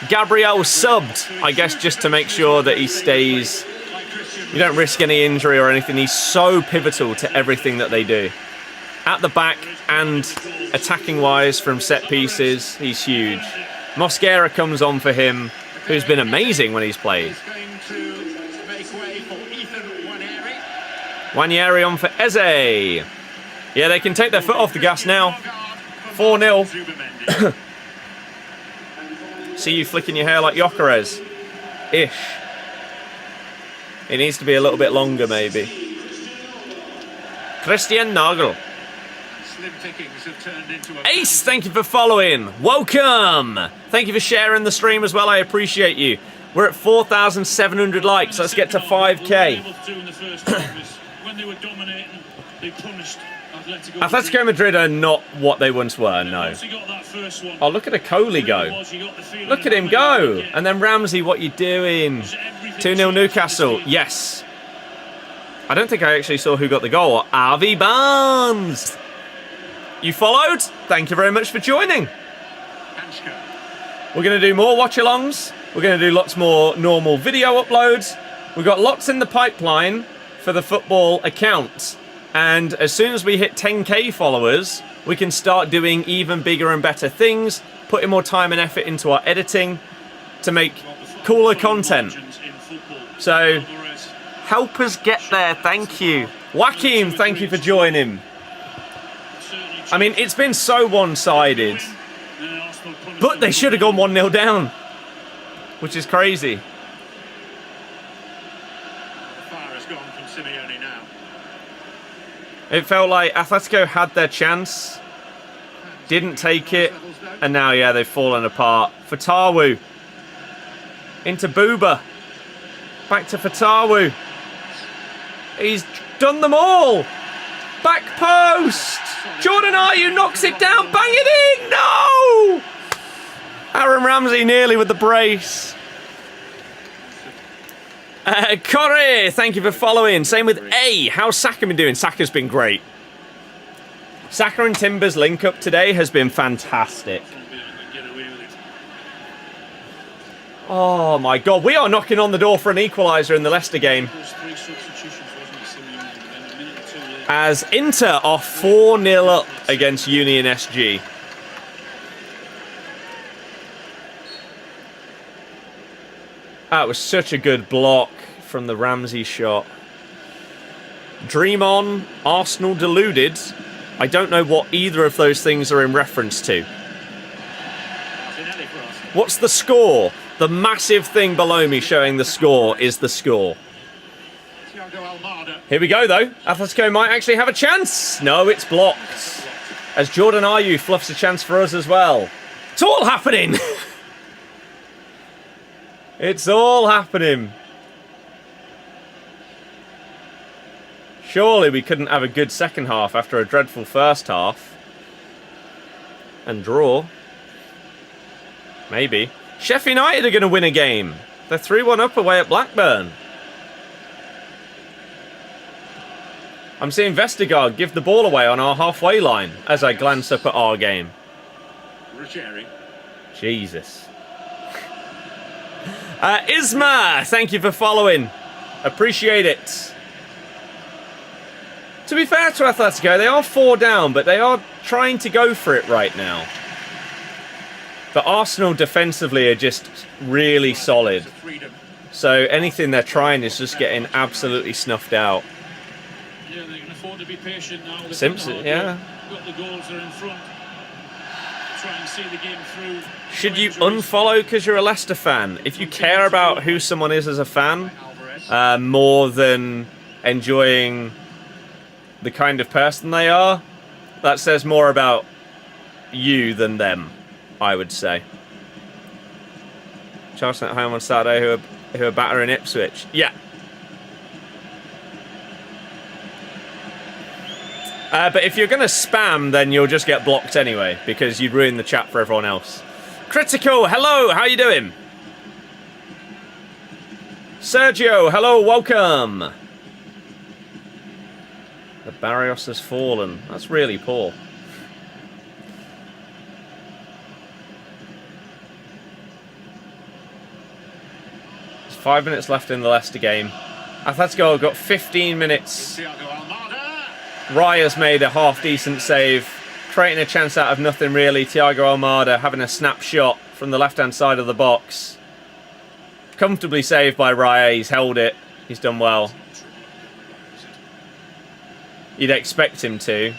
Gabriel subbed, I guess, just to make sure that he stays. You don't risk any injury or anything. He's so pivotal to everything that they do. At the back and attacking-wise from set pieces, he's huge. Mosquera comes on for him, who's been amazing when he's played. Wanyeri on for Eze. Yeah, they can take their foot off the gas now. 4-0. See you flicking your hair like Jokeres. Ish. It needs to be a little bit longer, maybe. Christian Nagel. Ace, thank you for following. Welcome. Thank you for sharing the stream as well. I appreciate you. We're at 4,700 likes. Let's get to 5K. When they were dominating, they punished Atletico Madrid are not what they once were, no. Oh, look at a Coley go. Look at him go. And then Ramsey, what you doing? 2-0 Newcastle. Yes. I don't think I actually saw who got the goal. Avi Barnes. You followed? Thank you very much for joining. We're going to do more watch-alongs. We're going to do lots more normal video uploads. We've got lots in the pipeline for the football account. And as soon as we hit 10k followers, we can start doing even bigger and better things, putting more time and effort into our editing to make cooler content. So, help us get there, thank you. Joaquim, thank you for joining. I mean, it's been so one-sided, but they should have gone 1-0 down, which is crazy. It felt like Atletico had their chance, didn't take it, and now, yeah, they've fallen apart. Fatawu. Into Booba. Back to Fatawu. He's done them all. Back post. Jordan Ayew knocks it down. Bang it in. No! Aaron Ramsey nearly with the brace. Corey, thank you for following. Same with A. How's Saka been doing? Saka's been great. Saka and Timber's link up today has been fantastic. Oh my god, we are knocking on the door for an equaliser in the Leicester game. As Inter are 4-0 up against Union SG. That was such a good block from the Ramsey shot. Dream on, Arsenal deluded. I don't know what either of those things are in reference to. What's the score? The massive thing below me showing the score is the score. Here we go, though. Atletico might actually have a chance. No, it's blocked. As Jordan Ayew fluffs a chance for us as well. It's all happening. It's all happening. Surely we couldn't have a good second half after a dreadful first half. And draw. Maybe. Sheffield United are going to win a game. They're 3-1 up away at Blackburn. I'm seeing Vestergaard give the ball away on our halfway line as I glance up at our game. Jesus. Isma, thank you for following. Appreciate it. To be fair to Atletico, they are 4 down, but they are trying to go for it right now. But Arsenal defensively are just really solid. So anything they're trying is just getting absolutely snuffed out. Yeah, they can afford to be patient now. Simpson, yeah. Got the goals, they're in front. Try and see the game through. Should you unfollow because you're a Leicester fan? If you care about who someone is as a fan, more than enjoying the kind of person they are, That says more about you than them, I would say. Charlton at home on Saturday, who are battering Ipswich. Yeah. But if you're going to spam, then you'll just get blocked anyway, because you'd ruin the chat for everyone else. Critical, hello, how you doing? Sergio, hello, welcome. The Barrios has fallen. That's really poor. There's 5 minutes left in the Leicester game. Atletico have got 15 minutes. Raya's made a half-decent save, creating a chance out of nothing really. Thiago Almada having a snapshot from the left-hand side of the box. Comfortably saved by Raya. He's held it. He's done well. You'd expect him to.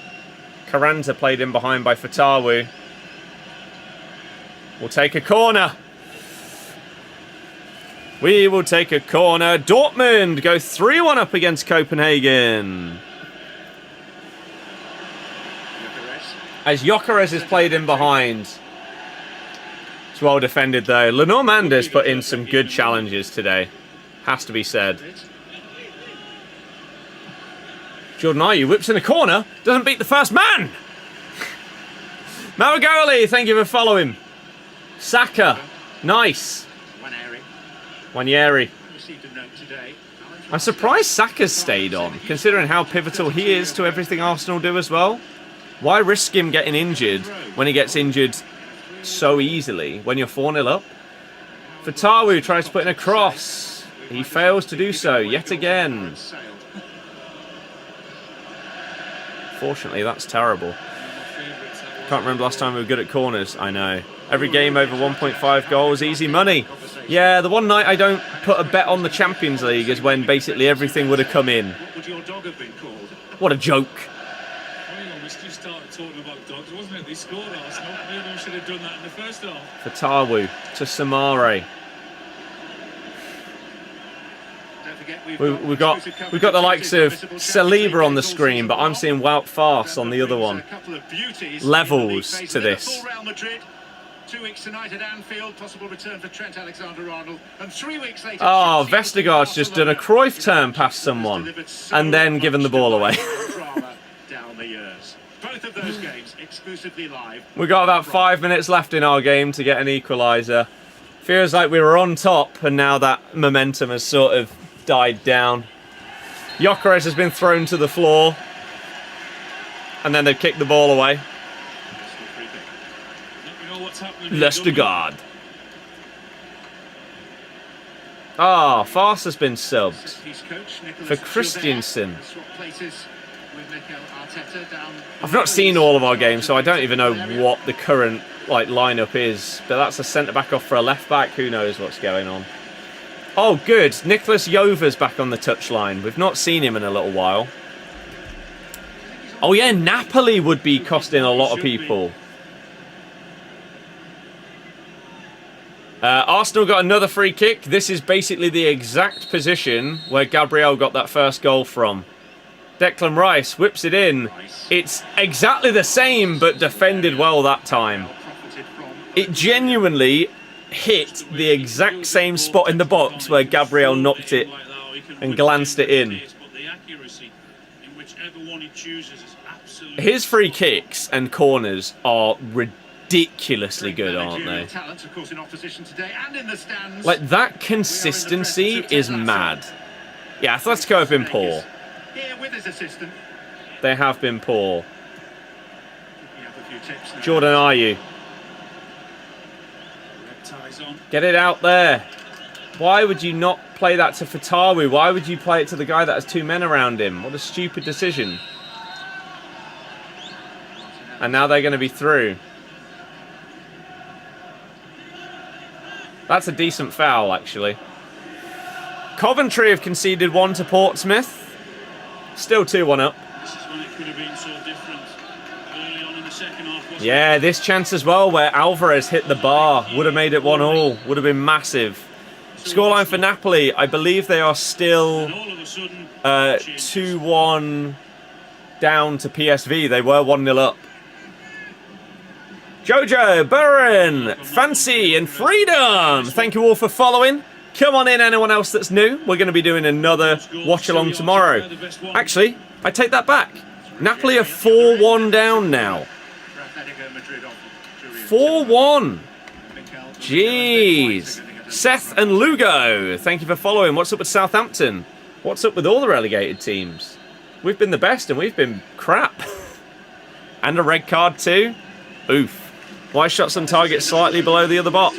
Carranza played in behind by Fatawu. We'll take a corner. We will take a corner. Dortmund go 3-1 up against Copenhagen. As Gyökeres is played in behind. It's well defended though. Lenore Mendes put in some good challenges today. Has to be said. Jordan Ayew whips in the corner. Doesn't beat the first man. Maragoli, thank you for following. Saka. Nice. Wanyeri. I'm surprised Saka's stayed on, considering how pivotal he is to everything Arsenal do as well. Why risk him getting injured when he gets injured so easily when you're 4-0 up? Fatawu tries to put in a cross. He fails to do so yet again. Fortunately, that's terrible. Can't remember last time we were good at corners. I know. Every game over 1.5 goals, easy money. Yeah, the one night I don't put a bet on the Champions League is when basically everything would have come in. What would your dog have been called? What a joke. We just started talking about dogs, wasn't it? They scored Arsenal. Maybe we should have done that in the first half. Fatawu to Samare. We've got the likes of Saliba on the screen, but I'm seeing Wout Farce on the other one. Levels to this. 2 weeks tonight at Anfield, possible return for Trent Alexander-Arnold, and 3 weeks later. Oh, Vestergaard's just done a Cruyff turn past someone and then given the ball away. Both of those games exclusively live. We've got about 5 minutes left in our game to get an equaliser. Feels like we were on top, and now that momentum has sort of died down. Gyökeres has been thrown to the floor, and then they've kicked the ball away. Vestergaard. Ah, Farce has been subbed for Christiansen. I've not seen all of our games, so I don't even know what the current lineup is. But that's a centre-back off for a left-back. Who knows what's going on? Oh, good. Nicholas Jover's back on the touchline. We've not seen him in a little while. Oh, yeah, Napoli would be costing a lot of people. Arsenal got another free kick. This is basically the exact position where Gabriel got that first goal from. Declan Rice whips it in. It's exactly the same, but defended well that time. It genuinely hit the exact same spot in the box where Gabriel knocked it and glanced it in. His free kicks and corners are ridiculously good, aren't they? Like, that consistency is mad. Yeah, Atletico have been poor. They have been poor. Jordan Ayew. Get it out there. Why would you not play that to Fatawu? Why would you play it to the guy that has 2 men around him? What a stupid decision. And now they're going to be through. That's a decent foul, actually. Coventry have conceded 1 to Portsmouth. Still 2-1 up. This is when it could have been so different early on in the second half. Yeah, this chance as well where Alvarez hit the bar. Would have made it 1-1. Would have been massive. Scoreline for Napoli. I believe they are still 2-1 down to PSV. They were 1-0 up. Jojo, Burren, Fancy, and Freedom. Thank you all for following. Come on in, anyone else that's new. We're going to be doing another watch-along tomorrow. Actually, I take that back. Napoli are 4-1 down now. 4-1. Jeez. Seth and Lugo, thank you for following. What's up with Southampton? What's up with all the relegated teams? We've been the best and we've been crap. And a red card too? Oof. Why shots on target slightly below the other box?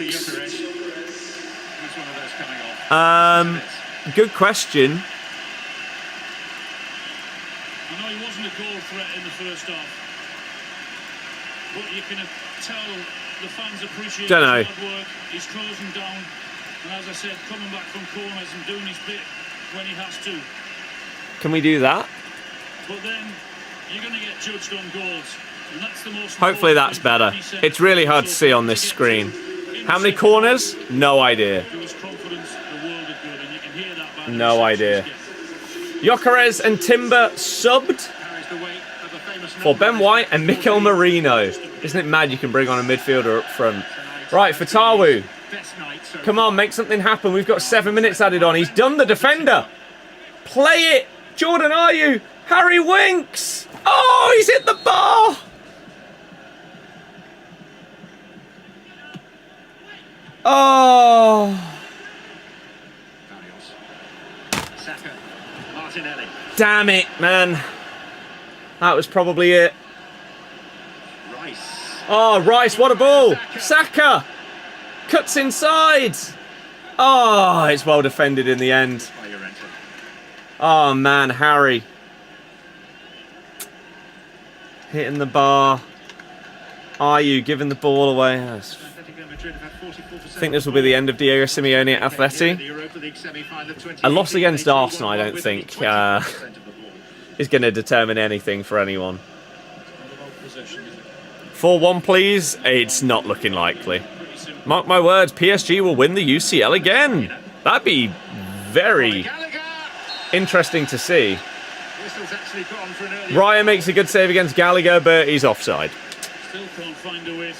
Good question. I know he wasn't a goal threat in the first half, but you can tell the fans appreciate his hard work. He's closing down, and as I said, coming back from corners and doing his bit when he has to. Can we do that? But then you're going to get judged on goals. And that's the most. Hopefully that's better. It's really hard to see on this screen. How many corners? No idea. No idea. Jokeres and Timber subbed for Ben White and Mikel Merino. Isn't it mad you can bring on a midfielder up front? Right, Fatawu. Come on, make something happen. We've got 7 minutes added on. He's done the defender. Play it. Jordan, are you? Harry Winks. Oh, he's hit the bar. Oh. Damn it, man. That was probably it. Oh, Rice, what a ball. Saka. Cuts inside. Oh, it's well defended in the end. Oh, man, Harry. Hitting the bar. Are you giving the ball away? I think this will be the end of Diego Simeone at Atleti. A loss against Arsenal, I don't think, is going to determine anything for anyone. 4-1, please. It's not looking likely. Mark my words, PSG will win the UCL again. That'd be very interesting to see. Ryan makes a good save against Gallagher, but he's offside.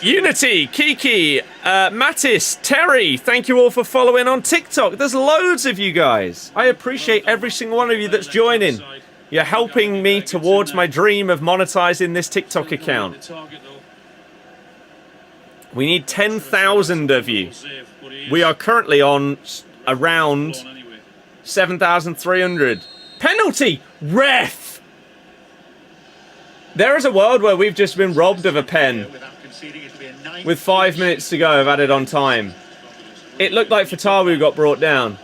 Unity, Kiki, Mattis, Terry, thank you all for following on TikTok. There's loads of you guys. I appreciate every single one of you that's joining. You're helping me towards my dream of monetizing this TikTok account. We need 10,000 of you. We are currently on around 7,300. Penalty! Ref! There is a world where we've just been robbed of a pen. With 5 minutes to go of added on time. It looked like Fatawu got brought down.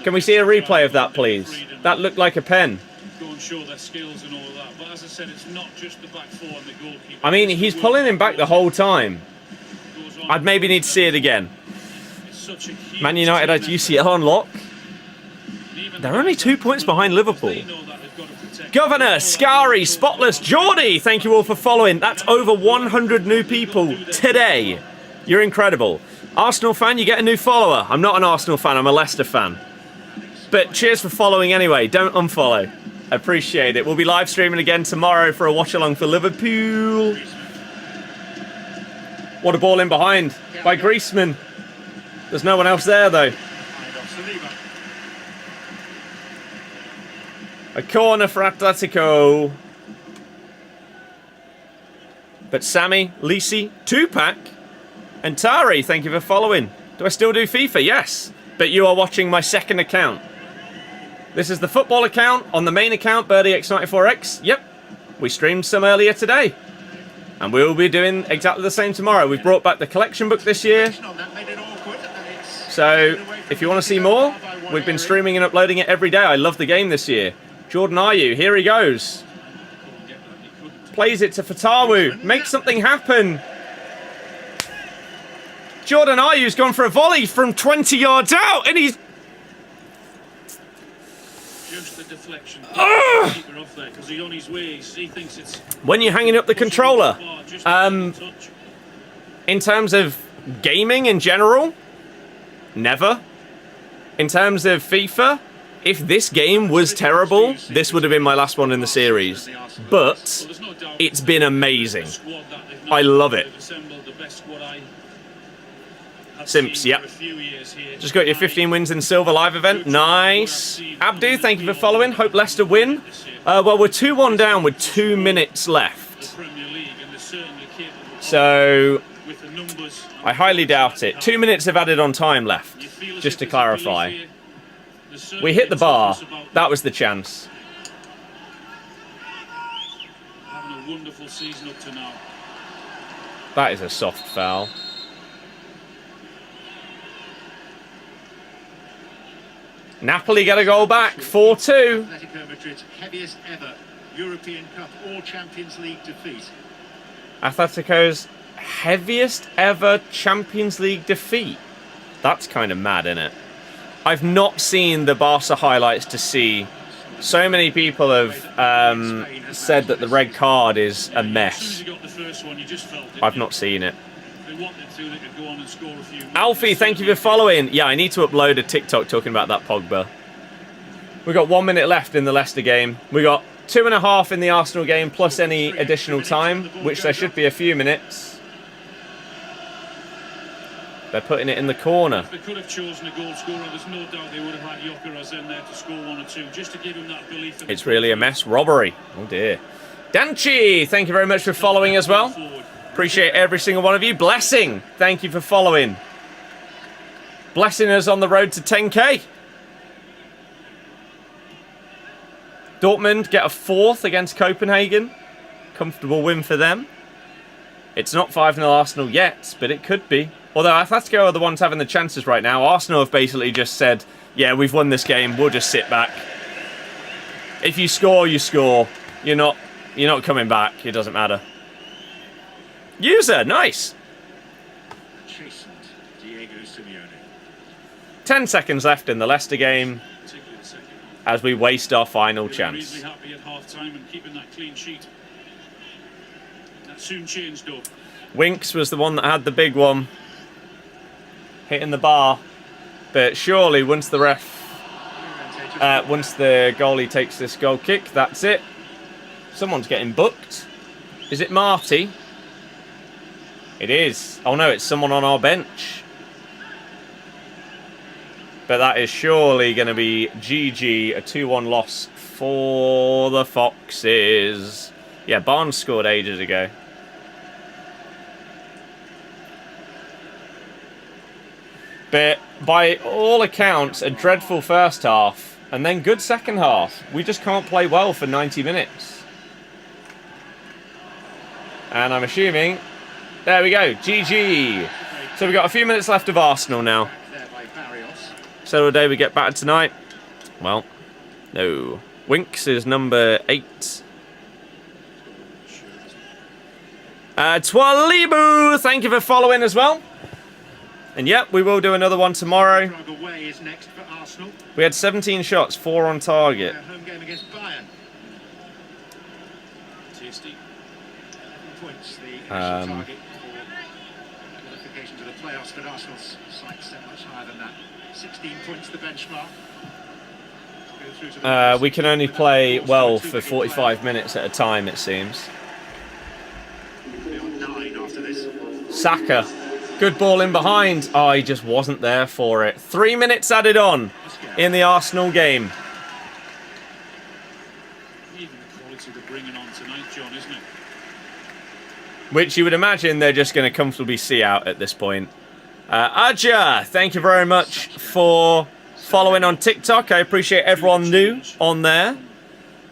Can we see a replay of that, please? That looked like a pen. I mean, he's pulling him back the whole time. I'd maybe need to see it again. Man United has UCL on lock. They're only 2 points behind Liverpool. Governor, Scary, Spotless, Geordie, thank you all for following. That's over 100 new people today. You're incredible. Arsenal fan, you get a new follower. I'm not an Arsenal fan, I'm a Leicester fan. But cheers for following anyway. Don't unfollow. Appreciate it. We'll be live streaming again tomorrow for a watch along for Liverpool. What a ball in behind by Griezmann. There's no one else there though. A corner for Atletico. But Sammy, Lisi, Tupac, and Tari, thank you for following. Do I still do FIFA? Yes. But you are watching my second account. This is the football account. On the main account, BirdieX94X. Yep. We streamed some earlier today. And we will be doing exactly the same tomorrow. We've brought back the collection book this year. So, if you want to see more, we've been streaming and uploading it every day. I love the game this year. Jordan, are you? Here he goes. Plays it to Fatawu. Make something happen. Jordan Ayew's gone for a volley from 20 yards out, and he's... Just the deflection. When you're hanging up the controller, in terms of gaming in general, never. In terms of FIFA, If this game was terrible, this would have been my last one in the series. But it's been amazing. I love it. Simps, yep. Just got your 15 wins in Silver live event. Nice. Abdu, thank you for following. Hope Leicester win. Well, we're 2-1 down with 2 minutes left. So, I highly doubt it. 2 minutes have added on time left, just to clarify. We hit the bar. That was the chance. Having a wonderful season up to now. That is a soft foul. Napoli get a goal back, 4-2. Atletico Madrid's heaviest ever European Cup or Champions League defeat. Atletico's heaviest ever Champions League defeat. That's kind of mad, isn't it? I've not seen the Barca highlights to see. So many people have said that the red card is a mess. I've not seen it. Alfie, thank you for following. Yeah, I need to upload a TikTok talking about that Pogba. We've got 1 minute left in the Leicester game. We got 2.5 in the Arsenal game, plus any additional time, which there should be a few minutes. They're putting it in the corner. If they could have chosen a goal scorer, there's no doubt they would have had Gyökeres in there to score 1 or 2, just to give him that belief. It's really a mess. Robbery. Oh dear. Danchi, thank you very much for following as well. Appreciate every single one of you. Blessing, thank you for following. Blessing us on the road to 10k. Dortmund get a 4th against Copenhagen. Comfortable win for them. It's not 5-0 Arsenal yet, but it could be. Although Atletico are the ones having the chances right now. Arsenal have basically just said, yeah, we've won this game, we'll just sit back. If you score, you score. You're not coming back, it doesn't matter. User, nice. 10 seconds left in the Leicester game as we waste our final chance. Happy at half-time and keeping that clean sheet. That soon changed though. Winks was the one that had the big one. Hitting the bar. But surely once the goalie takes this goal kick, that's it. Someone's getting booked. Is it Marty? It is. Oh no, it's someone on our bench. But that is surely going to be GG, a 2-1 loss for the Foxes. Yeah, Barnes scored ages ago. But by all accounts, a dreadful first half, and then good second half. We just can't play well for 90 minutes. And I'm assuming... There we go, GG. So we've got a few minutes left of Arsenal now. So day we get battered tonight? Well, no. Winks is number 8. Twalibu, thank you for following as well. And yep, we will do another one tomorrow. We had 17 shots, 4 on target. Home game against Bayern. Tasty. Points, the initial target for qualification to the playoffs, but Arsenal's sights set much higher than that. 16 points the benchmark. We can only play well for 45 minutes at a time, it seems. Saka. Good ball in behind. Oh, he just wasn't there for it. 3 minutes added on in the Arsenal game. Even the quality they're bringing on tonight, John, isn't it? Which you would imagine they're just going to comfortably see out at this point. Aja, thank you very much for following on TikTok. I appreciate everyone new on there.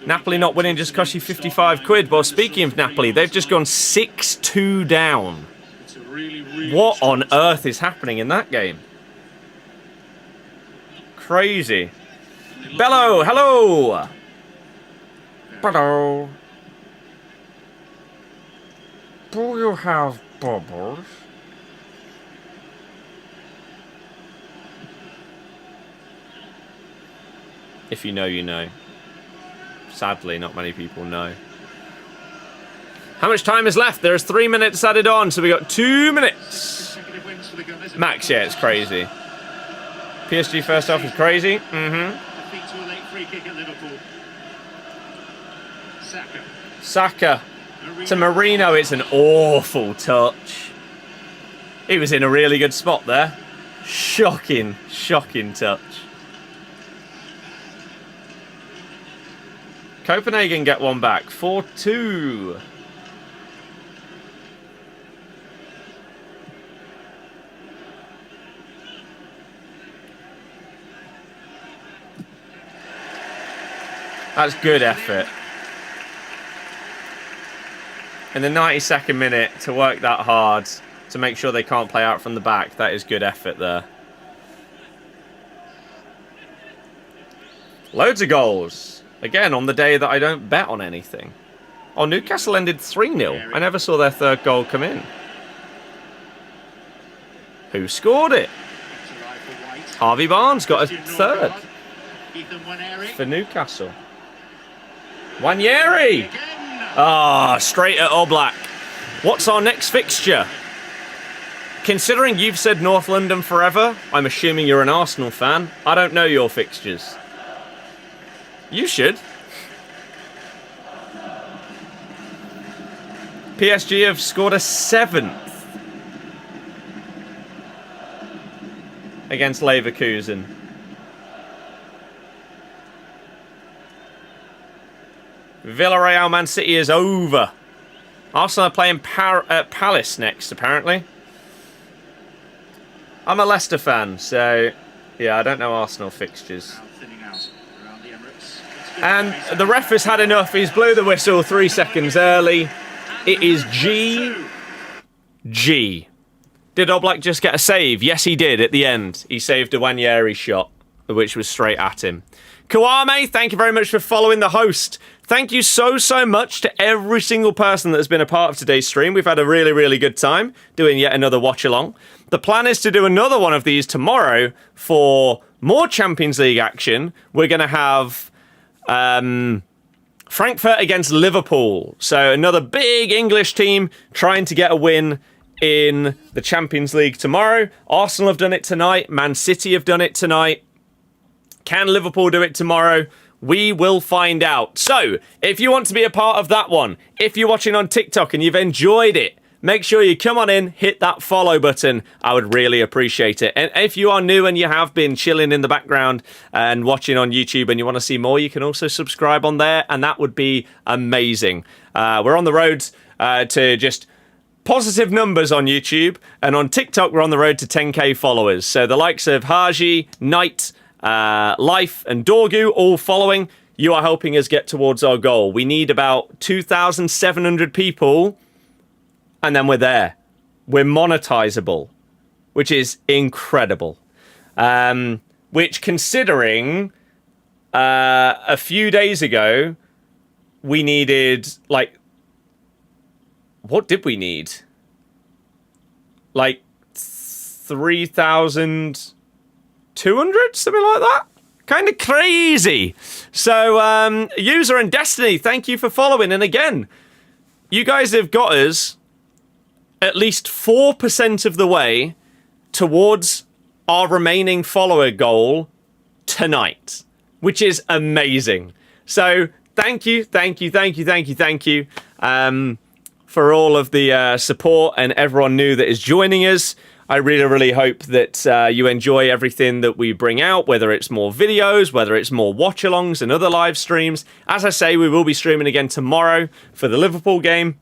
Napoli not winning just cost you 55 quid. Well, speaking of Napoli, they've just gone 6-2 down. What on earth is happening in that game? Crazy. Bello, hello. Hello. Do you have bubbles? If you know, you know. Sadly, not many people know. How much time is left? There's 3 minutes added on, so we got 2 minutes. Max, yeah, it's crazy. PSG first half is crazy. feet to a late free kick at Liverpool. Saka to Marino. It's an awful touch. He was in a really good spot there. Shocking, shocking touch. Copenhagen get one back. 4-2. That's good effort. In the 92nd minute, to work that hard, to make sure they can't play out from the back, that is good effort there. Loads of goals. Again, on the day that I don't bet on anything. Oh, Newcastle ended 3-0. I never saw their third goal come in. Who scored it? Harvey Barnes got a third for Newcastle. Wanyeri! Ah, straight at Oblak. What's our next fixture? Considering you've said North London forever, I'm assuming you're an Arsenal fan. I don't know your fixtures. You should. PSG have scored a 7th against Leverkusen. Villarreal Man City is over. Arsenal are playing Palace next, apparently. I'm a Leicester fan, so yeah, I don't know Arsenal fixtures. And the ref has had enough. He's blew the whistle 3 seconds early. It is G. Did Oblak just get a save? Yes, he did at the end. He saved a Wanyeri shot, which was straight at him. Kawame, thank you very much for following the host. Thank you so much to every single person that's been a part of today's stream. We've had a really, really good time doing yet another watch-along. The plan is to do another one of these tomorrow for more Champions League action. We're going to have Frankfurt against Liverpool. So another big English team trying to get a win in the Champions League tomorrow. Arsenal have done it tonight. Man City have done it tonight. Can Liverpool do it tomorrow? We will find out. So, if you want to be a part of that one, if you're watching on TikTok and you've enjoyed it, make sure you come on in, hit that follow button. I would really appreciate it. And if you are new and you have been chilling in the background and watching on YouTube and you want to see more, you can also subscribe on there, and that would be amazing. We're on the road to just positive numbers on YouTube, and on TikTok we're on the road to 10k followers. So the likes of Haji, Knight, Life and Dorgu all following. You are helping us get towards our goal. We need about 2,700 people and then we're there. We're monetizable, which is incredible. Which, considering a few days ago we needed, like, what did we need? Like 3,200, something like that. Kind of crazy. So, User and Destiny, thank you for following. And again, you guys have got us at least 4% of the way towards our remaining follower goal tonight, which is amazing. So, thank you for all of the support and everyone new that is joining us. I really, really hope that you enjoy everything that we bring out, whether it's more videos, whether it's more watch-alongs and other live streams. As I say, we will be streaming again tomorrow for the Liverpool game.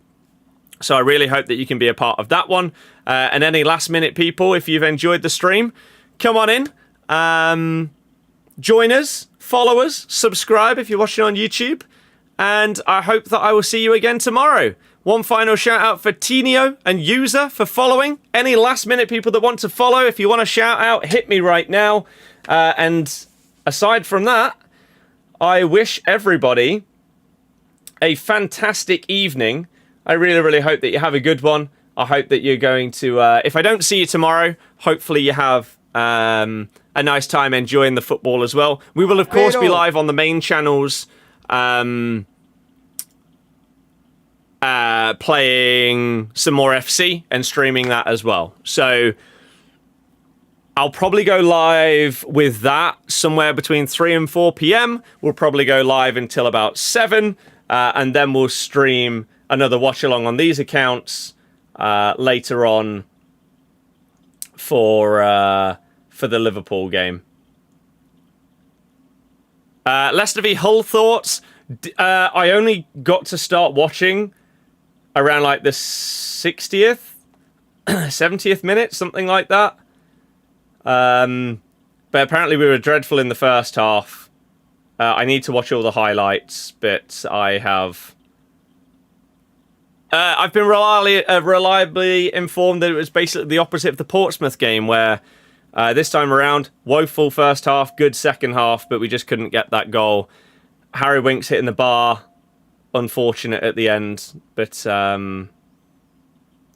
So I really hope that you can be a part of that one. And any last-minute people, if you've enjoyed the stream, come on in. Join us, follow us, subscribe if you're watching on YouTube. And I hope that I will see you again tomorrow. One final shout out for Tinio and User for following. Any last minute people that want to follow, if you want to shout out, hit me right now. And aside from that, I wish everybody a fantastic evening. I really, really hope that you have a good one. I hope that you're going to, if I don't see you tomorrow, hopefully you have a nice time enjoying the football as well. We will, of course, be live on the main channels, playing some more FC and streaming that as well. So I'll probably go live with that somewhere between 3 and 4 p.m. We'll probably go live until about 7, and then we'll stream another watch along on these accounts later on for the Liverpool game. Leicester v Hull thoughts. I only got to start watching around like the 60th, 70th minute, something like that. But apparently we were dreadful in the first half. I need to watch all the highlights, but I have... I've been reliably informed that it was basically the opposite of the Portsmouth game, where this time around, woeful first half, good second half, but we just couldn't get that goal. Harry Winks hitting the bar, unfortunate at the end, but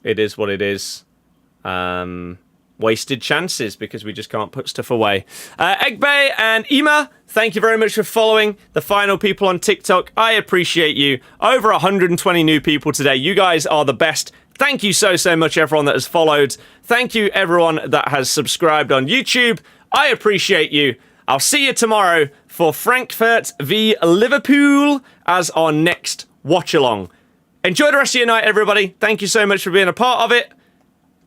it is what it is. Wasted chances because we just can't put stuff away. Egbe and Ima, thank you very much for following. The final people on TikTok, I appreciate you. Over 120 new people today. You guys are the best. Thank you so much, everyone that has followed. Thank you, everyone that has subscribed on YouTube. I appreciate you. I'll see you tomorrow for Frankfurt v Liverpool as our next watch-along. Enjoy the rest of your night, everybody. Thank you so much for being a part of it.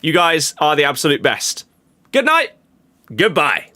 You guys are the absolute best. Good night. Goodbye.